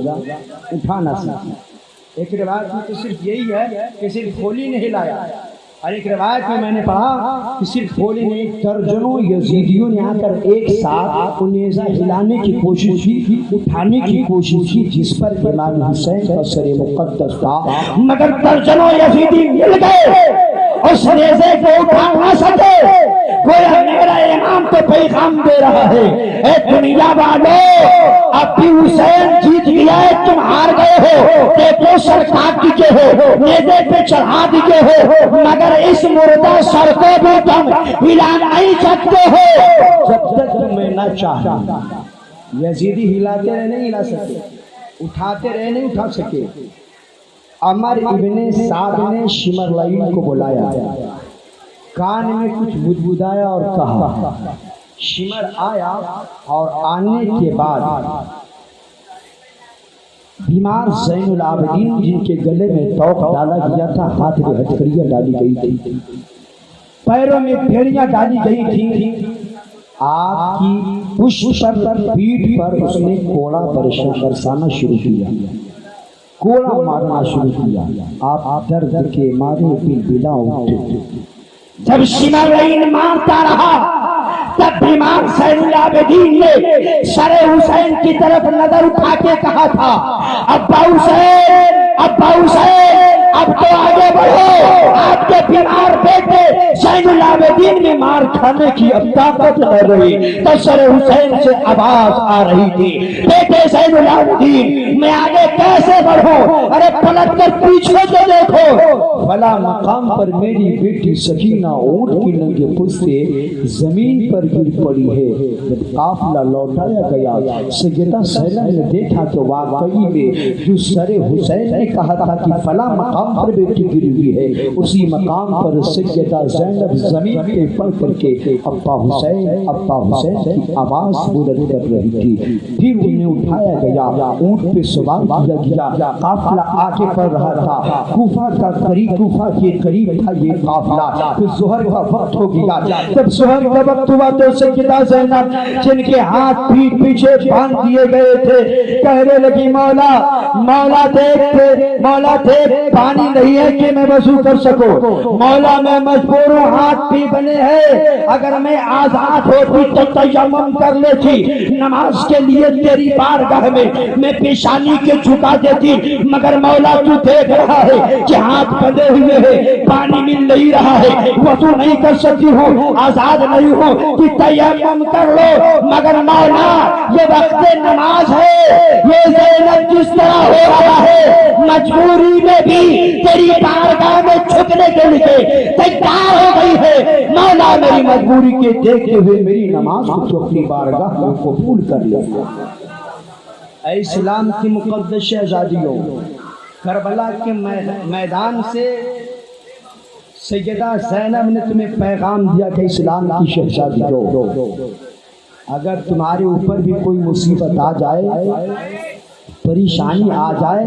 اٹھا نہ سکا۔ ایک روایت میں تو صرف یہی ہے کہ صرف خولی نے ہلایا، اور ایک روایت میں میں نے پڑھا کہ صرف خولی نے، درجنوں یزیدیوں نے آ کر ایک ساتھ نیزہ ہلانے کی کوشش کی، اٹھانے کی کوشش کی جس پر امام حسین کا سر مقدس تھا، مگر درجنوں یزیدی مل گئے اس نیزے کو اٹھا نہ سکے۔ گویا میرا امام تو پیغام دے رہا ہے، اے دنیا والو اب بھی حسین جیت گیا ہے، تم ہار گئے ہو، دیکھو سر کاٹ دیے ہو، نیزے پہ چڑھا دیے ہو، مگر اس مردہ سر کو بھی تم ہلا نہیں سکتے ہو جب تک تمہیں نہ چاہے۔ یزیدی ہلاتے رہے نہیں ہلا سکے، اٹھاتے رہے نہیں اٹھا سکے۔ عمر ابن سعد نے شمرلعین کو بلایا، کان میں کچھ بدبدایا اور کہا۔ شمر آیا اور آنے کے بعد بیمار زین العابدین جن کے گلے میں توق ڈالا گیا تھا، ہاتھ میں ہتھکڑیاں ڈالی گئی تھی، پیروں میں پھیڑیاں ڈالی گئی تھی، آپ کی پشت پر پیٹھ پر اس نے کوڑا برسانا شروع کیا، کوڑا مارنا شروع کیا، آپ درد کے مارے بلبلا اٹھے۔ جب شمرین مارتا رہا تب بیمار زین العابدین نے سر حسین کی طرف نظر اٹھا کے کہا تھا، ابا حسین، ابا حسین، اب تو آگے بڑھو، آپ کے بیمار بیٹے زین العابدین میں مار کھانے کی اب طاقت نہ رہی۔ تو سر حسین سے آواز آ رہی تھی، بیٹے زین العابدین میں آگے کیسے بڑھوں؟ ارے پلٹ کر پیچھے تو دیکھو، فلاں مقام پر میری بیٹی سکینہ اونٹ کی ننگے پشت سے زمین پر گر پڑی ہے۔ جب قافلہ لوٹایا گیا، سیدہ زینب نے دیکھا کہ واقعی میں جو سر حسین نے کہا تھا کہ فلاں مقام پر بیٹی گری ہوئی ہے، اسی مقام پر سیدہ زینب زمین پہ پڑ کر کے ابا حسین، ابا حسین کی آواز بلند کر رہی تھی۔ پھر انہیں اٹھایا گیا، اونٹ پہ سوار کیا گیا، قافلہ آگے بڑھ رہا تھا، کوفہ کا قریب، کوفہ کے قریب تھا یہ قافلہ۔ پھر ظہر کا وقت ہو گیا، جب ظہر کا وقت ہوا تو سیدہ زینب جن کے ہاتھ پیٹھ پیچھے باندھ دیے گئے تھے کہنے لگی، مولا مولا دیکھ، مولا دیکھ، پانی نہیں ہے کہ میں وضو کر سکوں، مولا میں مجبور ہوں، ہاتھ بھی بنے ہیں، اگر میں آزاد ہوتی تو تیمم کر لیتی، نماز کے لیے تیری بارگاہ میں پیشانی کے جھکا دیتی، مگر مولا تو دیکھ رہا ہے کہ ہاتھ بندے ہوئے ہیں، پانی مل نہیں رہا ہے، وضو نہیں کر سکتی ہوں، آزاد نہیں ہوں کہ تیمم کر لو، مگر مولا یہ وقت نماز ہے، یہ زینب جس طرح ہو رہا ہے مجبوری میں بھی تیری بارگاہ میں جھکنے کے لیے تیار ہو گئی ہے، مولا میری مجبوری کے دیکھتے ہوئے میری نماز کو تو اپنی بارگاہ میں قبول کر لیا۔ اے اسلام کی مقدس شہزادیوں، کربلا کے میدان سے سیدہ زینب نے تمہیں پیغام دیا کہ اسلام کی شہزادی ہو، اگر تمہارے اوپر بھی کوئی مصیبت آ جائے، پریشانی آ جائے،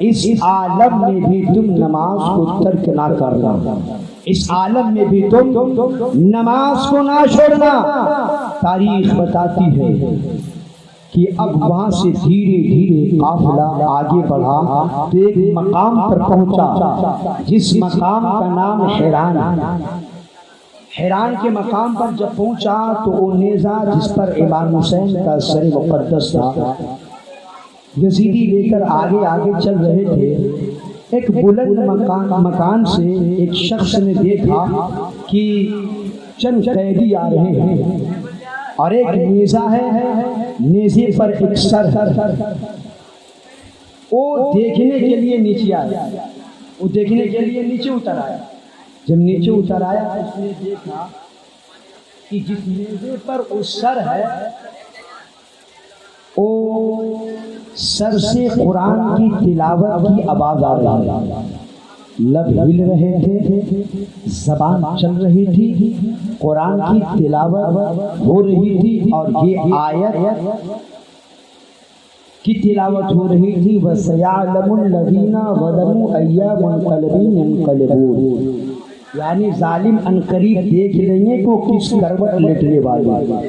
اس عالم میں بھی تم نماز کو ترک نہ کرنا، اس عالم میں بھی تم نماز کو نہ چھوڑنا۔ تاریخ بتاتی ہے کہ اب وہاں سے دھیرے دھیرے قافلہ آگے بڑھا تو ایک مقام پر پہنچا جس مقام کا نام حیران۔ حیران کے مقام پر جب پہنچا تو وہ نیزہ جس پر امام حسین کا سر مقدس تھا، یزیدی لے کر آگے آگے چل رہے تھے، ایک بلند مکان سے ایک شخص نے دیکھا کہ چند قیدی آ رہے ہیں اور ایک نیزہ ہے، نیزے پر ایک سر ہے، وہ دیکھنے کے لیے نیچے آیا، وہ دیکھنے کے لیے نیچے اتر آیا۔ جب نیچے اتر آیا اس نے دیکھا کہ جس نیزے پر وہ سر ہے وہ سر سے قرآن کی تلاوت کی آواز آ رہی ہے، لب ہل رہے تھے، زبان چل رہی تھی، قرآن کی تلاوت ہو رہی تھی اور یہ آیت کی تلاوت ہو رہی تھی، وَسَيَعْلَمُ الَّذِينَ ظَلَمُوا أَيَّ مُنْقَلَبٍ يَنْقَلِبُونَ، یعنی ظالم عنقریب دیکھ لیں گے کہ وہ کس کروٹ لٹنے والے۔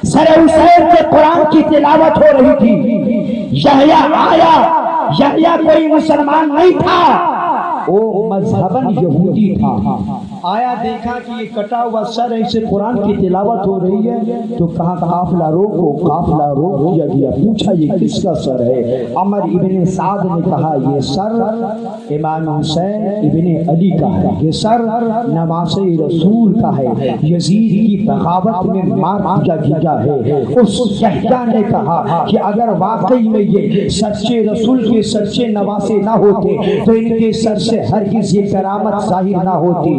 سر حسین کے قرآن کی تلاوت ہو رہی تھی، یحییٰ آیا، یحییٰ کوئی مسلمان نہیں تھا، وہ مذہباً یہودی تھا، آیا دیکھا کہ یہ کٹا ہوا سر ہے، اسے قرآن کی تلاوت ہو رہی ہے تو کہا قافلہ روکو، قافلہ روک دیا گیا، پوچھا یہ کس کا سر ہے؟ عمر ابن سعد نے کہا یہ سر امام حسین ابن علی کا ہے، یہ سر نواسہ رسول کا ہے، یزید کی بغاوت میں مار دیا گیا ہے۔ اس یحییٰ نے کہا کہ اگر واقعی میں یہ سچے رسول کے سچے نواسے نہ ہوتے تو ان کے سر سے ہرگز یہ کرامت ظاہر نہ ہوتی۔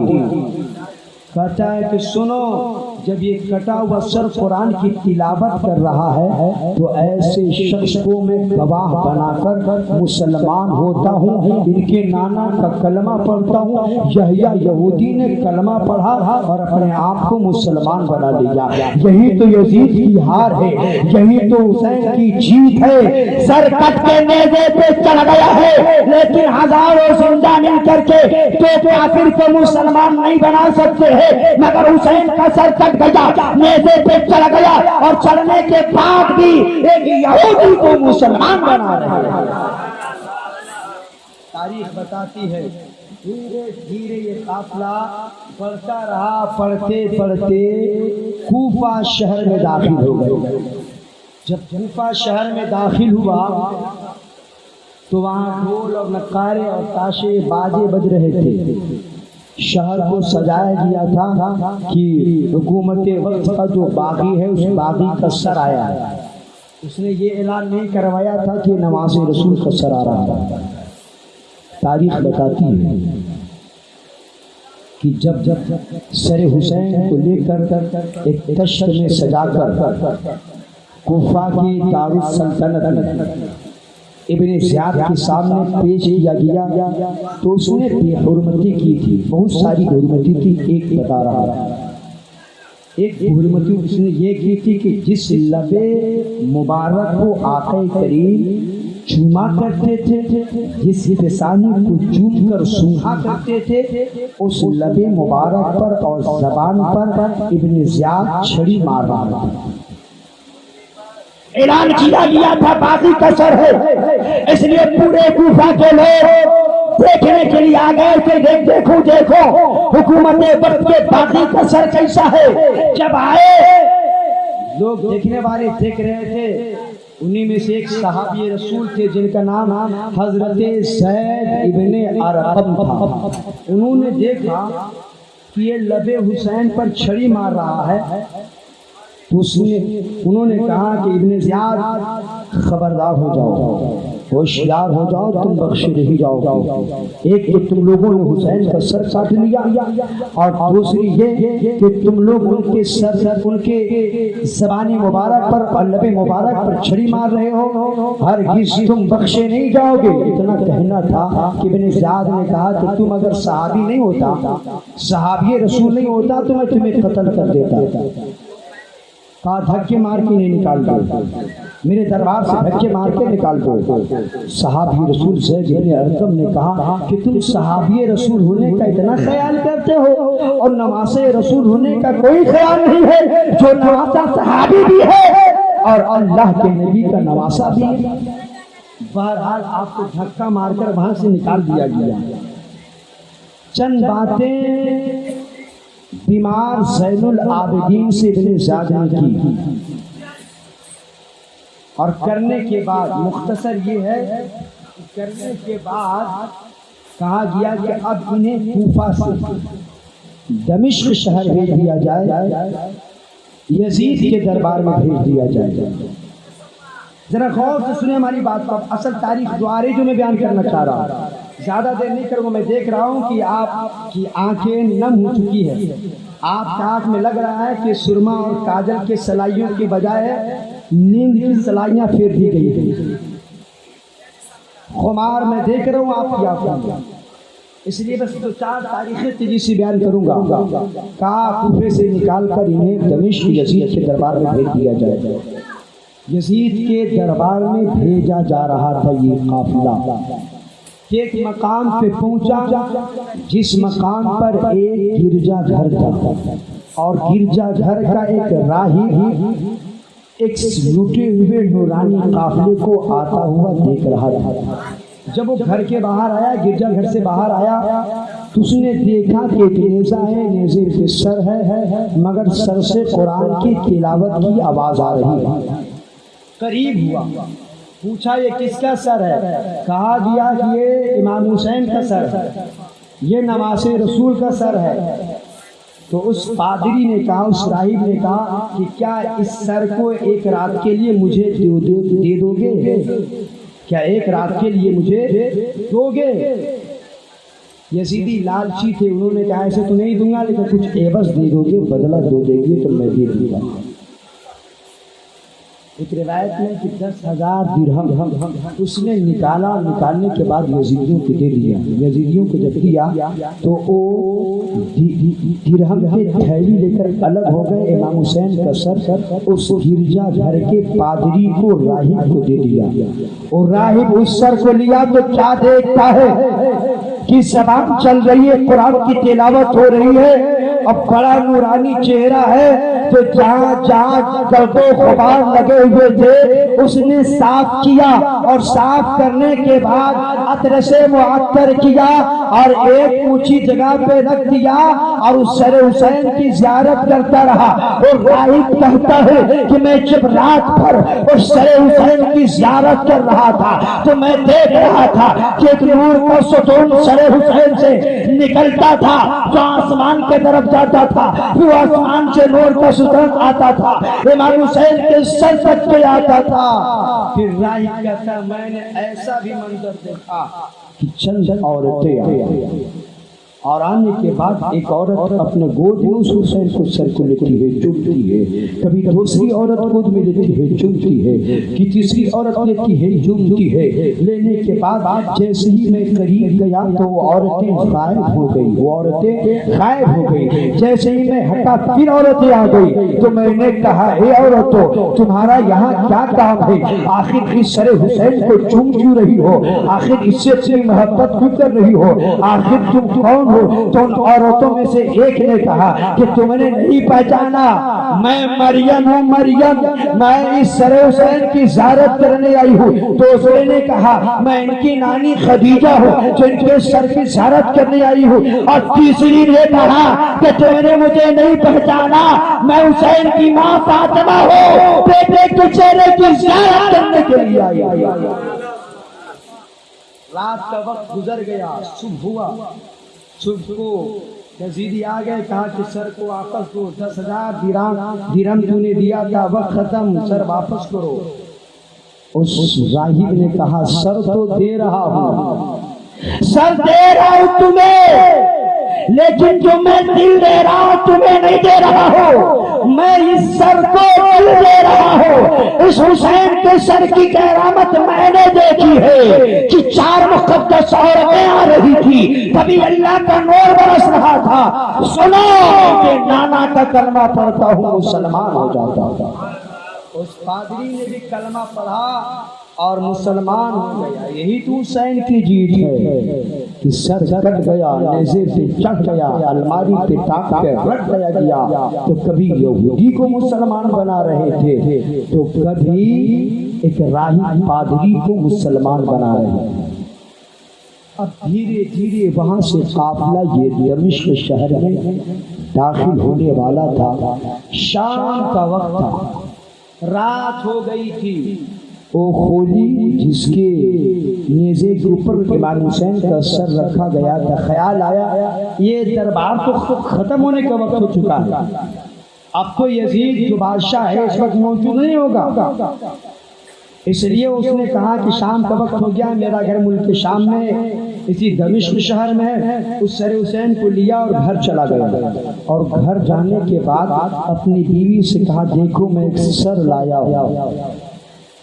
کہتا ہے کہ سنو، جب یہ کٹا ہوا سر قرآن کی تلاوت کر رہا ہے تو ایسے شخص کو میں گواہ بنا کر مسلمان ہوتا ہوں، ان کے نانا کا کلمہ پڑھتا ہوں۔ یحییٰ یہودی نے کلمہ پڑھا اور اپنے آپ کو مسلمان بنا لیا۔ یہی تو یزید کی ہار ہے، یہی تو حسین کی جیت ہے۔ سر کٹ کے نیزے پہ چڑھ گیا ہے، لیکن ہزاروں زندہ مل کر کے تو کافر کو مسلمان نہیں بنا سکتے ہیں، مگر حسین کا سر کٹ گیا، نیزے پہ چڑھ گیا، اور چڑھنے کے بعد بھی ایک یہودی کو مسلمان بنا رہا ہے۔ تاریخ بتاتی ہے دھیرے دھیرے یہ قافلہ بڑھتا رہا، پڑھتے پڑھتے کوفہ شہر میں داخل ہو گئے۔ جب کوفہ شہر میں داخل ہوا تو وہاں ڈھول اور نقارے اور تاشے باجے بج رہے تھے۔ شہر کو سجایا گیا تھا کہ حکومت وقت کا جو باغی ہے اس باغی کا سر آیا ہے۔ اس نے یہ اعلان نہیں کروایا تھا کہ نماز رسول کا سر آ رہا ہے۔ تاریخ بتاتی ہے کہ جب سر حسین کو لے کر ایک تشت میں سجا کر کوفہ کی دارالسلطنت ابن زیاد کے سامنے پیش کیا گیا تو اس نے بے حرمتی کی تھی، بہت ساری حرمتی تھی، ایک بتا رہا ہے۔ ایک حرمتی اس نے یہ کی تھی کہ جس لب مبارک کو آقا کریم چوما کرتے تھے، جس لسانی کو چوم کر سونگا کرتے تھے، اس لب مبارک پر اور زبان پر ابن زیاد چھڑی مار رہا تھا۔ اعلان کیا گیا تھا باقی کا سر ہے، اس لیے پورے کوفہ کے لوگ دیکھنے کے لیے آ گئے کہ دیکھو حکومت وقت کے باقی کا سر کیسا ہے۔ جب آئے لوگ دیکھنے والے دیکھ رہے تھے، انہی میں سے ایک صحابی رسول تھے جن کا نام حضرت زید ابن ارقم تھا۔ انہوں نے دیکھا کہ یہ لب حسین پر چھڑی مار رہا ہے تو انہوں نے کہا کہ ابن زیاد خبردار ہو جاؤ، ہوشیار ہو جاؤ، تم بخشے نہیں جاؤ گے۔ ایک تو تم لوگوں نے حسین کا سر کاٹ لیا، اور دوسری یہ کہ تم لوگ ان کے سر، ان کے زبانی مبارک پر اور لب مبارک پر چھڑی مار رہے ہو، ہرگز تم بخشے نہیں جاؤ گے۔ اتنا کہنا تھا کہ ابن زیاد نے کہا کہ تم اگر صحابی نہیں ہوتا، صحابی رسول نہیں ہوتا تو میں تمہیں قتل کر دیتا۔ کہا دھکے مار کے نہیں نکال دو، میرے دربار سے دھکے مار کے نکال دو۔ صحابی رسول زید ابن ارقم نے کہا کہ تم صحابی رسول ہونے کا اتنا خیال کرتے ہو اور نواسے رسول ہونے کا کوئی خیال نہیں ہے، جو نواسا صحابی بھی ہے اور اللہ کے نبی کا نواسا بھی ہے۔ بہرحال آپ کو دھکا مار کر وہاں سے نکال دیا گیا۔ چند باتیں بیمار زین العابدین سے ابن زیاد نے کی، اور کرنے کے بعد مختصر یہ ہے، کرنے کے بعد کہا گیا کہ اب انہیں کوفہ سے دمشق شہر بھیج دیا جائے، یزید کے دربار میں بھیج دیا جائے۔ ذرا غور سے سنیں ہماری بات کو، اصل تاریخ دوارے جو میں بیان کرنا چاہ رہا ہوں، زیادہ دیر نہیں کروں، میں دیکھ رہا ہوں کہ آپ کی آنکھیں نم ہو چکی ہے، آپ کی آنکھ میں لگ رہا ہے کہ سرما اور کاجل کے سلائیوں کے بجائے نیند کی سلائیاں پھیر دی گئی ہیں۔ خمار میں دیکھ رہا ہوں آپ کی آنکھوں میں، اس لیے بس دو چار تاریخیں تیزی سے بیان کروں گا۔ کہا کوفے سے نکال کر انہیں دمشق یزید کے دربار میں بھیج دیا جائے۔ یزید کے دربار میں بھیجا جا رہا تھا یہ قافلہ، ایک مقام پہ پہنچا جس مقام پر ایک گرجا گھر تھا، اور گرجا گھر کا ایک راہی ایک لوٹے ہوئے نورانی قافلے کو آتا ہوا دیکھ رہا تھا۔ جب وہ گھر کے باہر آیا، گرجا گھر سے باہر آیا تو اس نے دیکھا کہ ایک نیزہ ہے، نیزے پہ سر ہے، مگر سر سے قرآن کی تلاوت کی آواز آ رہی ہے۔ قریب ہوا، پوچھا یہ کس کا سر ہے؟ کہا گیا کہ یہ امام حسین کا سر ہے، یہ نواز رسول کا سر ہے۔ تو اس پادری نے کہا، اس راہب نے کہا کہ کیا اس سر کو ایک رات کے لیے مجھے دے دو گے؟ کیا ایک رات کے لیے مجھے دو گے؟ یزیدی لالچی تھے، انہوں نے کہا ایسے تو نہیں دوں گا لیکن کچھ عوض دے دو گے، بدلہ دو دیں گے تو میں دے دوں گا۔ ایک روایت میں کہ 10,000 درہم اس نے نکالنے کے بعد یزیدیوں کو دے دیا۔ یزیدیوں کو جب دیا تو وہ درہم کے تھیلی لے کر الگ ہو گئے۔ امام حسین کا سر اس گرجا گھر کے پادری کو، راہب کو دے دیا، اور راہب اس سر کو لیا تو کیا دیکھتا ہے کہ زبان چل رہی ہے، قرآن کی تلاوت ہو رہی ہے، اب بڑا نورانی چہرہ ہے، تو جہاں جہاں گرد و غبار لگے ہوئے تھے اس نے صاف کیا، اور صاف کرنے کے بعد عطر سے معطر کیا اور ایک اونچی جگہ پہ رکھ دیا، اور اس سر حسین کی زیارت کرتا رہا۔ اور راہب کہتا ہے کہ میں جب رات بھر اس سر حسین کی زیارت کر رہا تھا تو میں دیکھ رہا تھا کہ ایک نور کا ستون سر حسین سے نکلتا تھا جو آسمان کے طرف جاتا تھا، وہ آسمان سے نور کا ستون آتا تھا، امام حسین کے سر تک پہ آتا تھا۔ پھر راہب کہتا میں نے ایسا بھی منظر دیکھا کہ چند عورتیں آئی، اور آنے کے بعد ایک عورت اپنے گود میں اس حسین کو سر کو لیتی ہے، چومتی ہے، کبھی دوسری عورت گود میں لیتی ہے، چومتی ہے، کہ تیسری عورت لیتی ہے، چومتی ہے۔ لینے کے بعد جیسے ہی میں قریب گیا تو وہ عورتیں غائب ہو گئی، وہ عورتیں غائب ہو گئی۔ جیسے ہی میں ہٹا پھر عورتیں آ گئی، تو میں نے کہا اے عورتوں تمہارا یہاں کیا کام ہے؟ آخر اس سر حسین کو چوم کیوں رہی ہو؟ آخر اس سے اتنی محبت کیوں کر رہی ہو؟ آخر تم کون ہو؟ تو ان عورتوں میں سے ایک نے کہا کہ تم نے نہیں پہچانا، میں مریم ہوں، مریم، میں اس سر حسین کی زیارت کرنے آئی ہوں۔ تو اس نے کہا میں ان کی نانی خدیجہ ہوں جو ان کے سر کی زیارت کرنے آئی ہوں۔ اور تیسری نے کہا کہ تم نے مجھے نہیں پہچانا، میں حسین کی ماں فاطمہ ہوں، بیٹے کے چہرے کی زیارت کرنے کے لیے آئی ہوں۔ رات کا وقت گزر گیا، صبح ہوا، صبح کو یزیدی آ گئے، کہا کہ سر کو واپس دو، 10,000 درہم تو نے دیا تھا، وقت ختم، سر واپس کرو۔ اس راہب نے کہا سر تو دے رہا ہوں، سر دے رہا ہوں تمہیں، لیکن جو میں دل دے رہا ہوں تمہیں نہیں دے رہا ہوں، میں اس سر کو دل دے رہا ہوں۔ اس حسین کے سر کی کرامت میں نے دیکھی ہے کہ 4 مقدس عورتیں آ رہی تھی، کبھی اللہ کا نور برس رہا تھا، سنو کہ نانا کا کلمہ پڑھتا ہوں مسلمان ہو جاتا تھا۔ اس پادری نے بھی کلمہ پڑھا اور مسلمان ہو گیا۔ یہی تو حسین کی جیت ہے کہ سر کٹ گیا، نیزے پہ چڑھ گیا، الماری پہ ٹانگ پہ رکھ گیا، تو کبھی یہودی کو مسلمان بنا رہے تھے تو کبھی ایک راہب پادری کو مسلمان بنا رہے تھے۔ اب دھیرے دھیرے وہاں سے قافلہ یہ دمشق شہر میں داخل ہونے والا تھا۔ شام کا وقت تھا، رات ہو گئی تھی۔ وہ خولی جس کے نیزے کے اوپر امام حسین کا سر رکھا گیا تھا، خیال آیا یہ دربار تو ختم ہونے کا وقت ہو چکا ہے، اب تو یزید جو بادشاہ ہے اس وقت موجود نہیں ہوگا، اس لیے اس نے کہا کہ شام کا وقت ہو گیا، میرا گھر ملک شام میں اسی دمشق شہر میں ہے۔ اس سر حسین کو لیا اور گھر چلا گیا، اور گھر جانے کے بعد اپنی بیوی سے کہا دیکھو میں ایک سر لایا ہوں،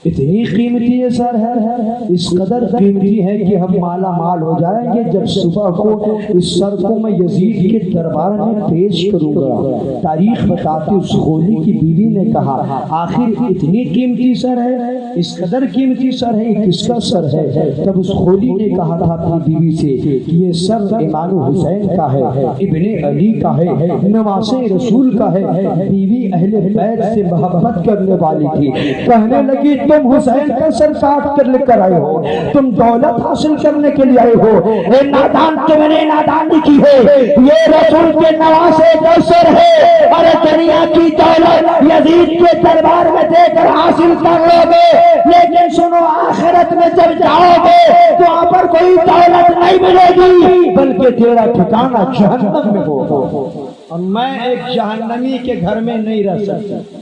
اتنی قیمتی یہ سر ہے، اس قدر قیمتی ہے کہ ہم مالا مال ہو جائیں گے جب صبح کو اس سر کو میں یزید کے دربار میں پیش کروں گا۔ تاریخ بتاتے اس خولی کی بیوی نے کہا آخر اتنی قیمتی سر ہے، اس قدر قیمتی سر ہے، کس کا سر ہے؟ تب اس خولی نے کہا تھا اپنی بیوی سے کہ یہ سر امام حسین کا ہے، ابن علی کا ہے، نواسے رسول کا ہے۔ بیوی اہل بیت سے محبت کرنے والی تھی، کہنے لگی تم حسین کا سر کاٹ کر لے کر آئے ہو، تم دولت حاصل کرنے کے لیے آئے ہو، اے نادان تم نے نادانی کی ہے، یہ رسول کے نواسے کا سر ہے، اور دنیا کی دولت یزید کے دربار میں دے کر حاصل کر لو گے، لیکن سنو آخرت میں جب جاؤ گے تو وہاں پر کوئی دولت نہیں ملے گی بلکہ تیرا ٹھکانہ جہنم میں ہوگا، اور میں ایک جہنمی کے گھر میں نہیں رہ سکتا۔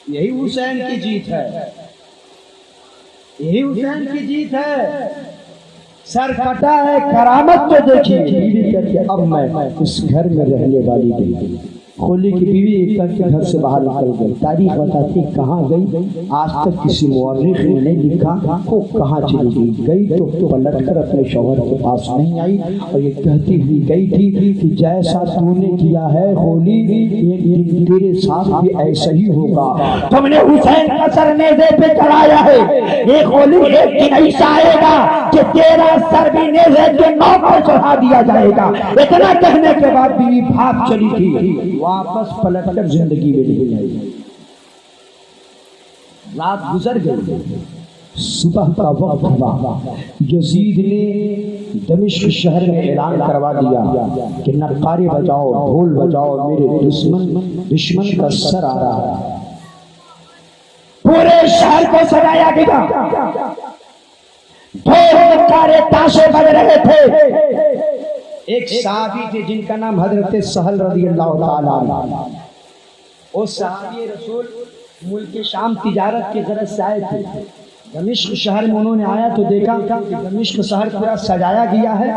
یہی حسین کی جیت ہے، یہی حسین کی جیت ہے۔ سر کٹا ہے کرامت تو دیکھیے. بیوی کہتی ہے اب میں اس گھر میں رہنے والی نہیں. کھولی کی بیوی ایک کر کے گھر سے باہر نکل گئی. تاریخ بتاتی کہاں گئی, آج تک کسی مورخ نے نہیں لکھا وہ کہاں چلی گئی. تو پلٹ کر اپنے شوہر کے پاس نہیں آئی اور یہ کہتی ہوئی گئی تھی کہ جیسا تو نے کیا ہے کھولی ایک دن تیرے ساتھ بھی ایسا ہی ہوگا. تم نے حسین کا سر نیزے پہ چڑھایا ہے, یہ کھولی ایک دن ایسا آئے گا کہ تیرا سر بھی نیزے کے نوک پر چڑھا دیا جائے گا. اتنا کہنے کے بعد بیوی بھاگ چلی تھی, واپس پلٹ کر زندگی میں نہیں آئی. رات گزر گئی, صبح کا وقت ہوا. یزید نے دمشق شہر میں اعلان کروا دیا کہ نقارے بجاؤ, ڈھول بجاؤ, میرے دشمن کا سر آ رہا ہے. پورے شہر کو سجایا گیا, ڈھول نقارے تاشے بج رہے تھے. ایک صحابی تھے جن کا نام حضرت سہل رضی اللہ تعالیٰ عنہ. وہ صحابی رسول ملک شام تجارت کی غرض سے آئے تھے. دمشق شہر میں انہوں نے آیا تو دیکھا کہ دمشق شہر پورا سجایا گیا ہے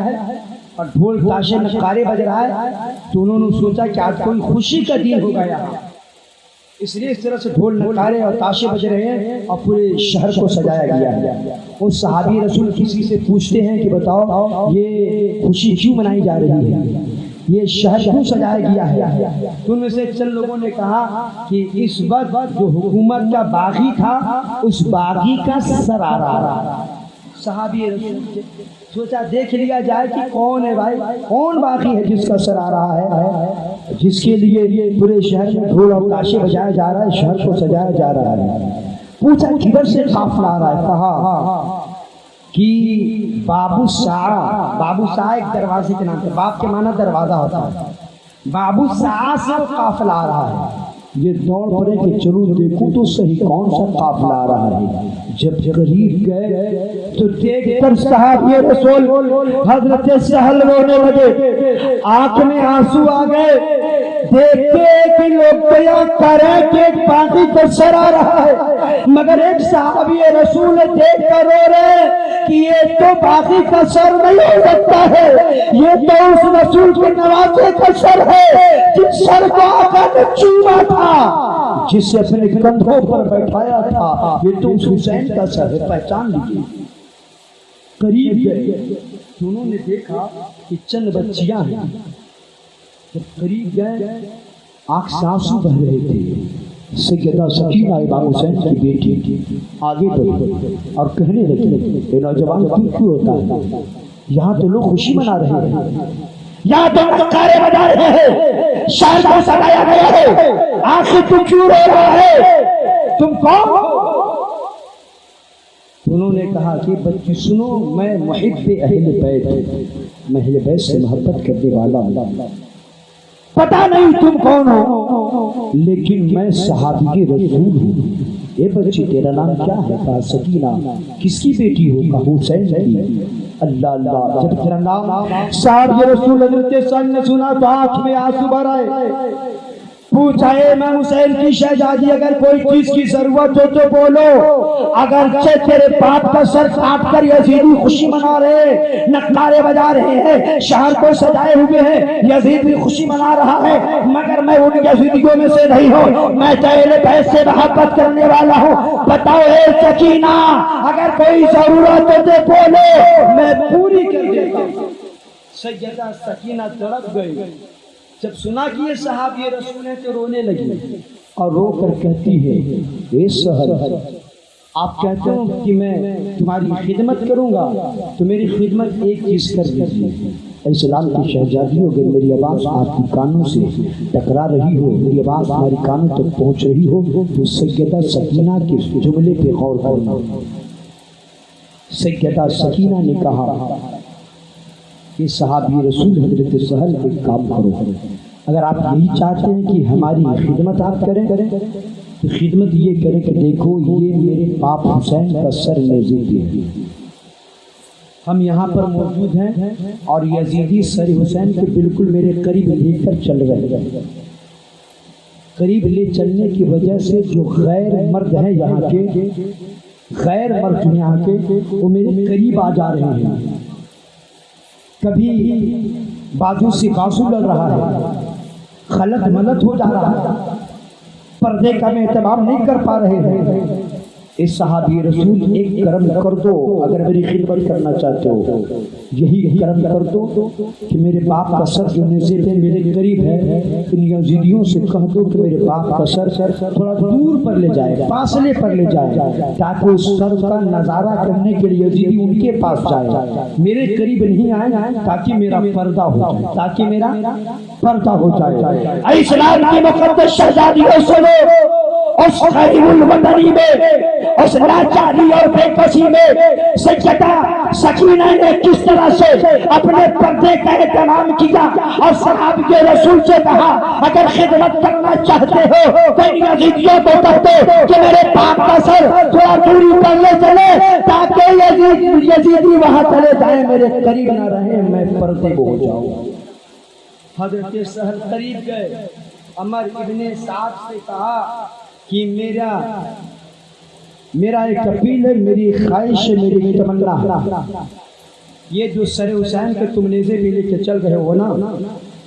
اور ڈھول تاشے نقارے بج رہا ہے. تو انہوں نے سوچا کہ آج کوئی خوشی کا دن ہو گیا, اس لیے اس طرح سے ڈھول نقارے اور تاشے بج رہے ہیں اور پورے شہر کو سجایا گیا ہے. وہ صحابی رسول کسی سے پوچھتے ہیں کہ بتاؤ یہ خوشی کیوں منائی جا رہی ہے, یہ شہر کیوں سجایا گیا ہے؟ تو ان میں سے چند لوگوں نے کہا کہ اس وقت جو حکومت کا باغی تھا اس باغی کا سر آ رہا. صحابی رسول سوچا دیکھ لیا جائے کہ کون ہے بھائی, کون باغی ہے جس کا سر آ رہا ہے, جس کے لیے پورے شہر میں ڈھول اور تاشے بجایا جا رہا ہے, شہر کو سجایا جا رہا ہے. پوچھا کدھر سے قافلہ آ رہا ہے؟ کہا کہ بابو سا ایک دروازے کے نام سے, باب کے معنی دروازہ ہوتا ہے, بابو سا سے قافلہ آ رہا ہے. یہ دوڑ پڑے کہ چلو دیکھو تو صحیح کون سا قافلہ آ رہا ہے. جب قریب گئے تو دیکھ کر صحابی رسول حضرت سہل رونے لگے, آنکھ میں آنسو آ گئے. دیکھتے کہ لوگ بیان کریں کہ ایک باغی کا سر آ رہا ہے, مگر ایک صحابی رسول دیکھ کر رو رہے کہ یہ تو باغی کا سر نہیں ہو سکتا ہے, یہ تو اس رسول کے نوازے کا سر ہے جس سر کو آقا نے چوما تھا, جسے اپنے کندھوں پر بیٹھایا تھا. یہ تو اس حسین کا سر ہے, پہچان لیجیے. قریب گئے تو انہوں نے دیکھا کہ چند بچیاں ہیں. جب قریب گئے آنکھ سے آنسو بہ رہے تھے. سیدہ سکینہ امام حسین کی بیٹی آگے بڑھی اور کہنے لگی اے نوجوان تم کیوں ہوتا ہے, یہاں تو لوگ خوشی منا رہے ہیں, یہاں تو نقارے بجا رہے ہیں, شہر کو سجایا گیا ہے, آخر تم کیوں رو رہا ہے, تم کون؟ انہوں نے کہا کہ بچی سنو, میں محب اہل بیت, میں اہل بیت سے محبت کرنے والا ہوں. پتہ نہیں تم کون ہو لیکن میں صحابی رسول ہوں. اے بچی تیرا نام کیا ہے؟ کہا سکینہ. کس کی بیٹی ہو؟ کہا حسین کی. اللہ اللہ, جب تیرا نام صحابی رسول حضرت سن نے سنا تو آنکھ میں آنسو بھر آئے. پوچھا اے میں حسین کی شہزادی اگر کوئی چیز کی ضرورت ہو تو بولو, اگرچہ تیرے باپ کا سر کاٹ کر یزیدی خوشی منا رہے, نقارے بجا رہے ہیں, شہر کو سجائے ہوئے ہیں, یزید بھی خوشی منا رہا ہے, مگر میں ان یزیدیوں میں سے نہیں ہوں, میں اہل بیت سے محبت کرنے والا ہوں. بتاؤ اے سکینہ اگر کوئی ضرورت ہو تو بولو, میں پوری کر دیتا ہوں. سیدہ سکینہ تڑپ گئی. جب سنا کہ یہ صحابی رسول ہے تو رونے لگی اور رو کر کہتی ہے اے سہل, آپ کہتے ہو کہ میں تمہاری خدمت کروں گا تو میری خدمت ایک چیز کر دیجیے. اسلام کی شہزادی ہو گئی, میری آواز آپ کی کانوں سے ٹکرا رہی ہو, میری آواز ہماری کانوں تک پہنچ رہی ہو تو سیدہ سکینہ کے جملے پہ غور کرنا. سیدہ سکینہ نے کہا کہ صحابی رسول حضرت سہل ایک کام کرو, اگر آپ یہی چاہتے ہیں کہ ہماری خدمت آپ کریں تو خدمت یہ کریں کہ دیکھو یہ میرے باپ حسین کا سر نیزے پہ ہے, ہم یہاں پر موجود ہیں اور یزیدی سر حسین کے بالکل میرے قریب لے کر چل رہے ہیں. قریب لے چلنے کی وجہ سے جو غیر مرد ہیں یہاں کے, غیر مرد یہاں کے وہ میرے قریب آ جا رہے ہیں. کبھی بازو سے بازو لڑ رہا ہے، خلط ملط ہو جا رہا ہے، پردے کا میں اہتمام نہیں کر پا رہے ہیں، اس صحابی رسول ایک کرم کر دو، اگر میری خدمت کرنا چاہتے ہو یہی کرم کر دو کہ میرے باپ کا سر جو نیزے پہ میرے قریب ہے، ان یزیدیوں سے کہہ دو کہ میرے باپ کا سر تھوڑا دور پر لے جائے، فاصلے پر لے جائے، تاکہ اس سر کا نظارہ کرنے کے لیے یزیدی ان کے پاس جائے، میرے قریب نہیں آئے، تاکہ میرا پردہ ہو جائے، تاکہ میرا پردہ ہو جائے۔ اے اسلام کی مقدس شہزادیوں سنو، اس غریب الوطنی میں، اس لاچاری اور بے کسی میں سیدہ سکینہ نے کس طرح سے اپنے پردے کا اہتمام کیا اور صحابہ رسول سے کہا اگر خدمت کرنا چاہتے ہو تو یزیدیوں کو کہہ دو کہ میرے باپ کا سر تھوڑا دوری پر لے چلے تاکہ یزیدی وہاں چلے جائیں، میرے قریب نہ رہے، میں پردے کو ہو جاؤں۔ حضرت سہل قریب گئے، عمر ابن سعد سے کہا کہ میرا ایک اپیل ہے، میری خواہش ہے، میری تمنا ہے، یہ جو سر حسین کے تم نیزے پہ لے کے چل رہے ہو نا،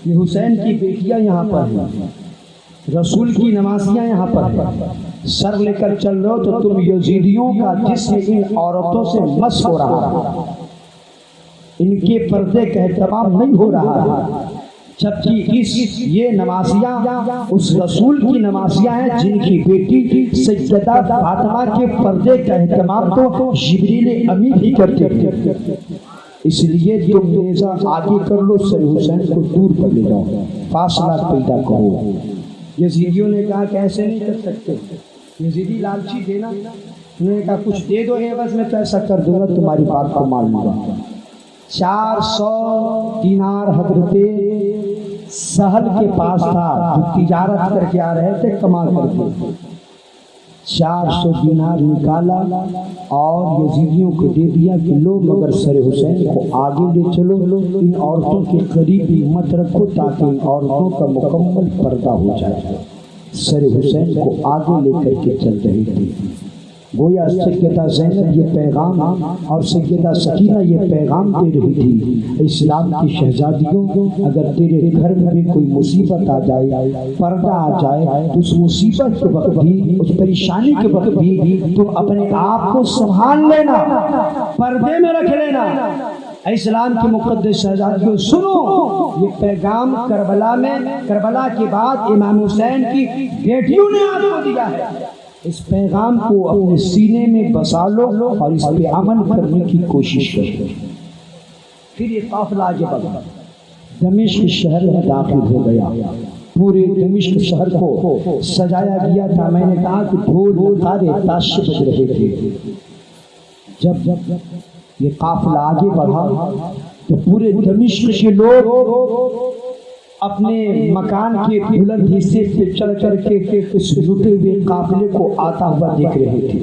یہ حسین کی بیٹیاں یہاں پر ہیں، رسول کی نواسیاں یہاں پر ہیں، سر لے کر چل رہے ہو تو تم یزیدیوں کا جسم ان عورتوں سے مس ہو رہا ہے، ان کے پردے کا اہتمام نہیں ہو رہا ہے، جبکہ یہ نواسیاں اس رسول کی نواسیاں ہیں جن کی بیٹی سیدہ فاطمہ کے پردے کا اہتمام تو جبریل امین ہی کرتے تھے، اس لیے تم نیزہ آگے کر لو، سر حسین کو دور پر لے جاؤ، فاصلہ پیدا کرو۔ یزیدیوں نے کہا کہ ایسے نہیں کر سکتے، یزیدی لالچی دینا، انہوں نے کہا کچھ دے دو عوض میں تو ایسا کر دوں گا، تمہاری بات کو مان لوں گا۔ 400 دینار حضرت سہل کے پاس تھا، جو تجارت کر کے آ رہے تھے کما کر کے، 400 دینار نکالا اور یزیدیوں کو دے دیا کہ لو مگر سر حسین کو آگے لے چلو، ان عورتوں کے قریب بھی مت رکھو تاکہ ان عورتوں کا مکمل پردہ ہو جائے۔ سر حسین کو آگے لے کر کے چل رہی تھی، گویا سیدہ زینب یہ پیغام اور سیدہ سکینہ یہ پیغام دے رہی تھی، اسلام کی شہزادیوں اگر تیرے گھر میں بھی کوئی مصیبت آ جائے، پردہ آ جائے، تو اس مصیبت کے وقت بھی، اس پریشانی کے وقت بھی تم اپنے آپ کو سنبھال لینا، پردے میں رکھ لینا۔ اسلام کی مقدس شہزادیوں سنو، یہ پیغام کربلا کے بعد امام حسین کی بیٹیوں نے آپ کو دیا ہے، اس پیغام کو اپنے سینے میں بسا لو اور اس پہ عمل کرنے کی کوشش کرو۔ پھر یہ قافلہ آگے بڑھا، دمشق شہر میں داخل ہو گیا، پورے دمشق شہر کو سجایا گیا تھا، میں نے کہا کہ ڈھول نغارے تاشے بج رہے تھے۔ جب یہ قافلہ آگے بڑھا تو پورے دمشق کے لوگ اپنے مکان کے بلند حصے سے چڑھ کر کے اس لٹے ہوئے قافلے کو آتا ہوا دیکھ رہے تھے۔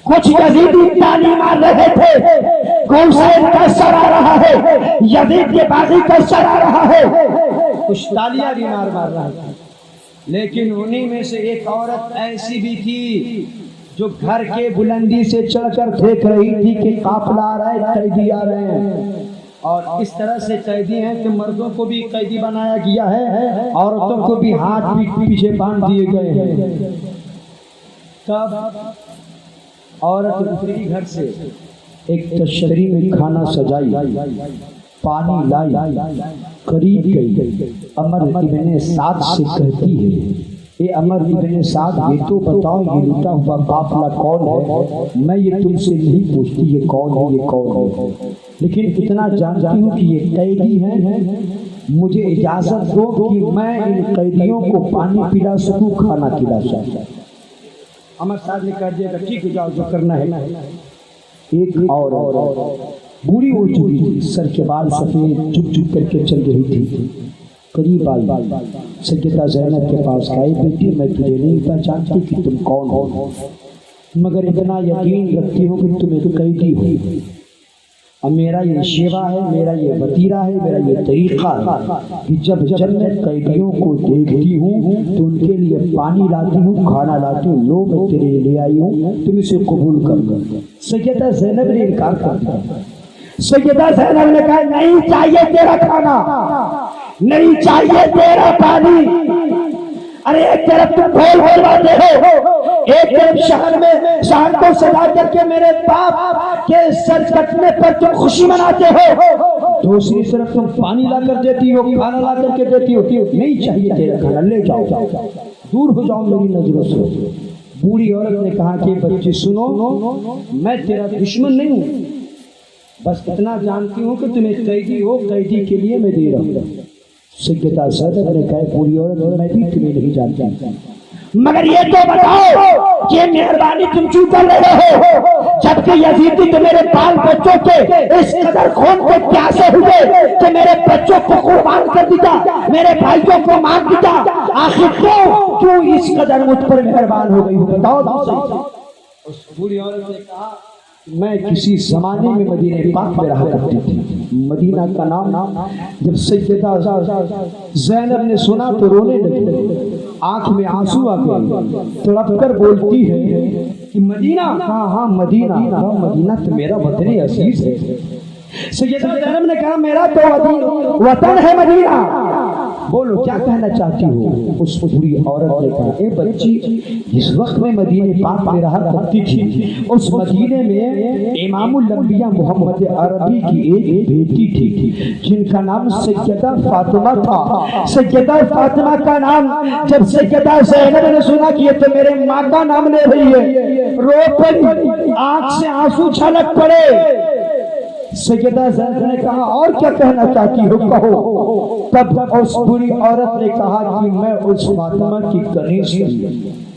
کچھ یزیدی تالی مار رہے تھے، حسین کا سر آ رہا ہے، یزید کے باغی کا سر آ رہا ہے، کچھ تالیاں بھی مار رہا تھا، لیکن انہی میں سے ایک عورت ایسی بھی تھی جو گھر کے بلندی سے چڑھ کر دیکھ رہی تھی کہ قافلہ آ رہا ہے، قیدی آ رہے ہیں، اور اس طرح سے قیدی ہیں کہ مردوں کو بھی قیدی بنایا گیا ہے، عورتوں کو بھی ہاتھ پیچھے باندھ دیے گئے ہیں۔ تب عورت اتری گھر سے، ایک تشتری میں کھانا سجائی، پانی لائی، قریب گئی، عمر ابن سعد سے کہتی ہے اے عمر ابن سعد یہ تو بتاؤ یہ لٹا ہوا قافلہ کون ہے؟ میں یہ تم سے نہیں پوچھتی یہ کون ہے، یہ کون ہے، لیکن اتنا جانتی ہوں کہ یہ قیدی ہیں، مجھے اجازت دو کہ میں ان قیدیوں کو پانی پلا سکوں، کھانا کھلا سکوں۔ عمر صاحب نے کہہ دیا کہ ٹھیک ہے جاؤ جو کرنا ہے۔ ایک اور بوڑھی ہو چکی تھی، سر کے بال سفید، جھک جھک کر کے چل رہی تھی، قریب آئی، سیدہ زینب کے پاس گئی، بیٹی میں تجھے نہیں پہچانتی کہ تم کون ہو، مگر اتنا یقین رکھتی ہوں کہ تم ایک قیدی ہو، اور میرا یہ شیوا ہے، میرا یہ وطیرہ ہے، میرا یہ طریقہ ہے کہ جب میں قیدیوں کو دیکھتی ہوں تو ان کے لیے پانی لاتی ہوں، کھانا لاتی ہوں، لو میں تیرے لیے آئی ہوں، تم اسے قبول کر لو۔ سیدہ زینب نے انکار کر دیا، سیدہ زینب نے کہا نہیں چاہیے تیرا کھانا، نہیں چاہیے تیرا پانی۔ ارے ایک طرف تم ڈھول بجواتے ہو، ایک طرف شہر میں شہر کو سجا کر کے میرے باپ کے سر کٹنے پر تم خوشی مناتے ہو، دوسری طرف تم پانی لا کر دیتی ہو، کھانا لا کر کے دیتی ہو۔ نہیں چاہیے تیرا کھانا، لے جاؤ، دور ہو جاؤ میری نظروں سے۔ بوڑھی عورت نے کہا کہ بچی سنو، میں تیرا دشمن نہیں ہوں، بس اتنا جانتی ہوں کہ تمہیں قیدی ہو، قیدی کے لیے میں دے رہا ہوں۔ سیدہ زینب نے کہا بوڑھی عورت میں بھی تمہیں نہیں جانتا، مگر یہ تو بتاؤ کہ مہربانی تم کیوں کر رہے ہو، جبکہ یزیدی تو میرے بال بچوں کے اس قدر خون کے پیاسے ہوئے کہ میرے بچوں کو قربان کر دیتا، میرے بھائیوں کو مار دیتا، آخر کیوں اس قدر مجھ پر مہربان ہو گئی ہو، بتاؤ۔ اس بوڑھی عورت نے کہا میں کسی زمانے میں مدینہ پاک میں رہا کرتی تھی۔ مدینہ کا نام جب سیدہ زینب نے سنا تو رونے لگی، آنکھ میں آنسو آ گئے، تڑپ کر بولتی ہے کہ مدینہ، ہاں مدینہ تو میرا وطن عزیز ہے۔ سیدہ زینب نے کہا میرا تو وطن ہے مدینہ، بولو کیا کہنا چاہتی ہو؟ اس بوڑھی عورت نے کہا اے بچی، جس وقت میں مدینہ پاک میں رہا کرتی تھی اس مدینے میں امام الانبیاء محمد عربی کی ایک بیٹی تھی جن کا نام سیدہ فاطمہ تھا۔ سیدہ فاطمہ کا نام جب سیدہ زینب نے سنا کہ یہ تو میرے ماں کا نام لے رہی ہے، رو پڑی، آنکھ سے آنسو چھلک پڑے۔ سیدہ زینب نے کہا اور کیا کہنا چاہتی ہو کہو۔ تب اس بری عورت نے کہا کہ میں اس فاطمہ کی کنیز تھی،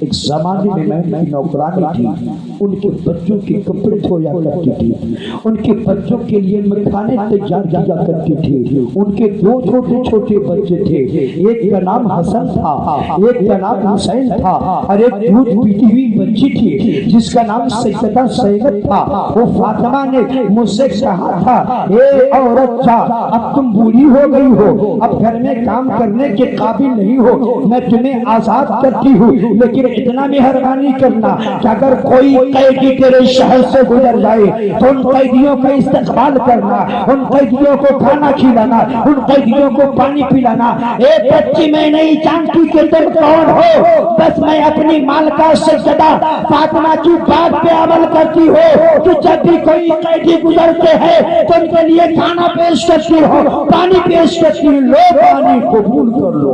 ایک زمانے میں میں نوکرانی تھی، ان کے بچوں کے کپڑے دھویا کرتی تھی، ان کے بچوں کے لیے میں کھانے تیار کیا کرتی تھی، ان کے دو چھوٹے چھوٹے بچے تھے، ایک کا نام حسن تھا، ایک کا نام حسین تھا، اور ایک دودھ پیتی ہوئی بچی تھی جس کا نام سیدہ زینب تھا۔ وہ فاطمہ نے مجھ سے کہا تھا اے عورت جا، اب تم بوڑھی ہو گئی ہو، اب گھر میں کام کرنے کے قابل نہیں ہو، میں تمہیں آزاد کرتی ہوں، لیکن اتنا مہربانی کرنا کہ اگر کوئی قیدی تیرے شہر سے گزر جائے تو ان قیدیوں کا استقبال کرنا، ان قیدیوں کو کھانا کھلانا، ان قیدیوں کو پانی پلانا۔ اے بچی میں نہیں جانتی کہ تم کون ہو، بس میں اپنی مالکہ سیدہ فاطمہ کی بات پہ عمل کرتی ہو کہ جب بھی کوئی قیدی گزرتے ہیں تو ان کے لیے کھانا پیش کرتی ہو، پانی پیش کرتی ہو، لو پانی قبول کر لو۔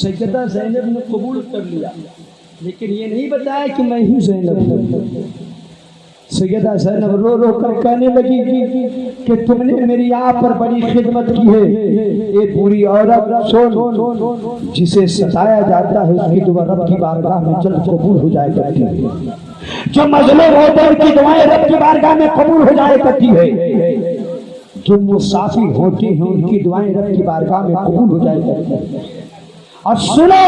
سیدہ زینب نے قبول کر لیا، لیکن یہ نہیں بتایا کہ میں ہی زینب ہوں۔ سیدہ زینب رو رو کر کہنے لگی کہ تم نے میری آپ پر بڑی خدمت کی ہے۔ ایک بری عورت سن، جسے ستایا جاتا ہے اس کی دعا رب کی بارگاہ میں جلد قبول ہو جائے کرتی ہے، جو مظلوم ہوتے ہیں ان کی دعائیں رب کی بارگاہ میں قبول ہو جائے کرتی ہے، جو مسافر ہوتے ہیں ان کی دعائیں رب کی بارگاہ میں قبول ہو جائے کرتی ہے۔ اور سنو،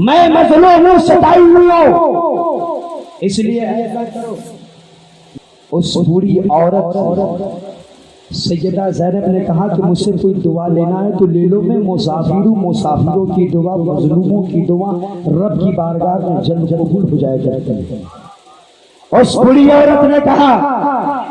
میں مظلوم ہوں، ستائی ہوئی ہوں، اس لیے اس بوڑھی عورت سیدہ زینب نے کہا کہ مجھ سے کوئی دعا لینا ہے تو لے لو، میں مسافروں کی دعا، مظلوموں کی دعا رب کی بارگاہ میں جلد قبول ہو جائے کرتی ہے۔ اس بڑی عورت نے کہا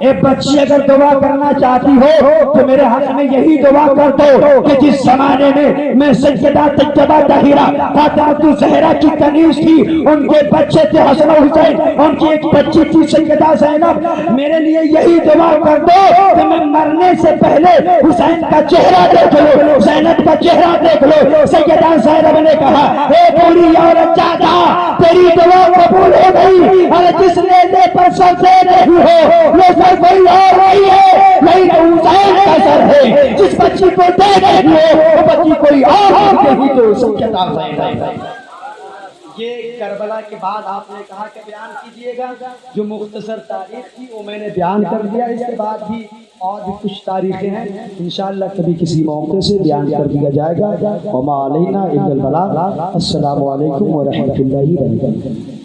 اے بچی اگر دعا کرنا چاہتی ہو تو میرے حق میں یہی دعا کر دو کہ جس زمانے میں سیدہ طیبہ طاہرہ فاطمہ الزہرا کی کنیز تھی، ان کے بچے تھے حسن و حسین، ان کی ایک بچی تھی سیدہ زینب، میرے لیے یہی دعا کر دو کہ میں مرنے سے پہلے حسین کا چہرہ دیکھ لو، زینب کا چہرہ دیکھ لو۔ سیدہ زینب نے کہا اے بوڑھی عورت جا جا، تیری دعا قبول ہو گئی، اور جس نے پر سر سے نہیں ہو وہ سر کوئی اور نہیں ہے، نہیں حسین کا سر ہے، جس بچی کو دیکھ رہی ہو وہ بچی کوئی اور نہیں تو سیدہ زینب۔ یہ کربلا کے بعد آپ نے کہا کہ بیان کیجئے گا، جو مختصر تاریخ تھی وہ میں نے بیان کر دیا، اس کے بعد بھی اور بھی کچھ تاریخیں ہیں انشاءاللہ کبھی کسی موقع سے بیان کر دیا جائے گا۔ وما علینا الا البلاغ۔ السلام علیکم ورحمۃ اللہ وبرکاتہ۔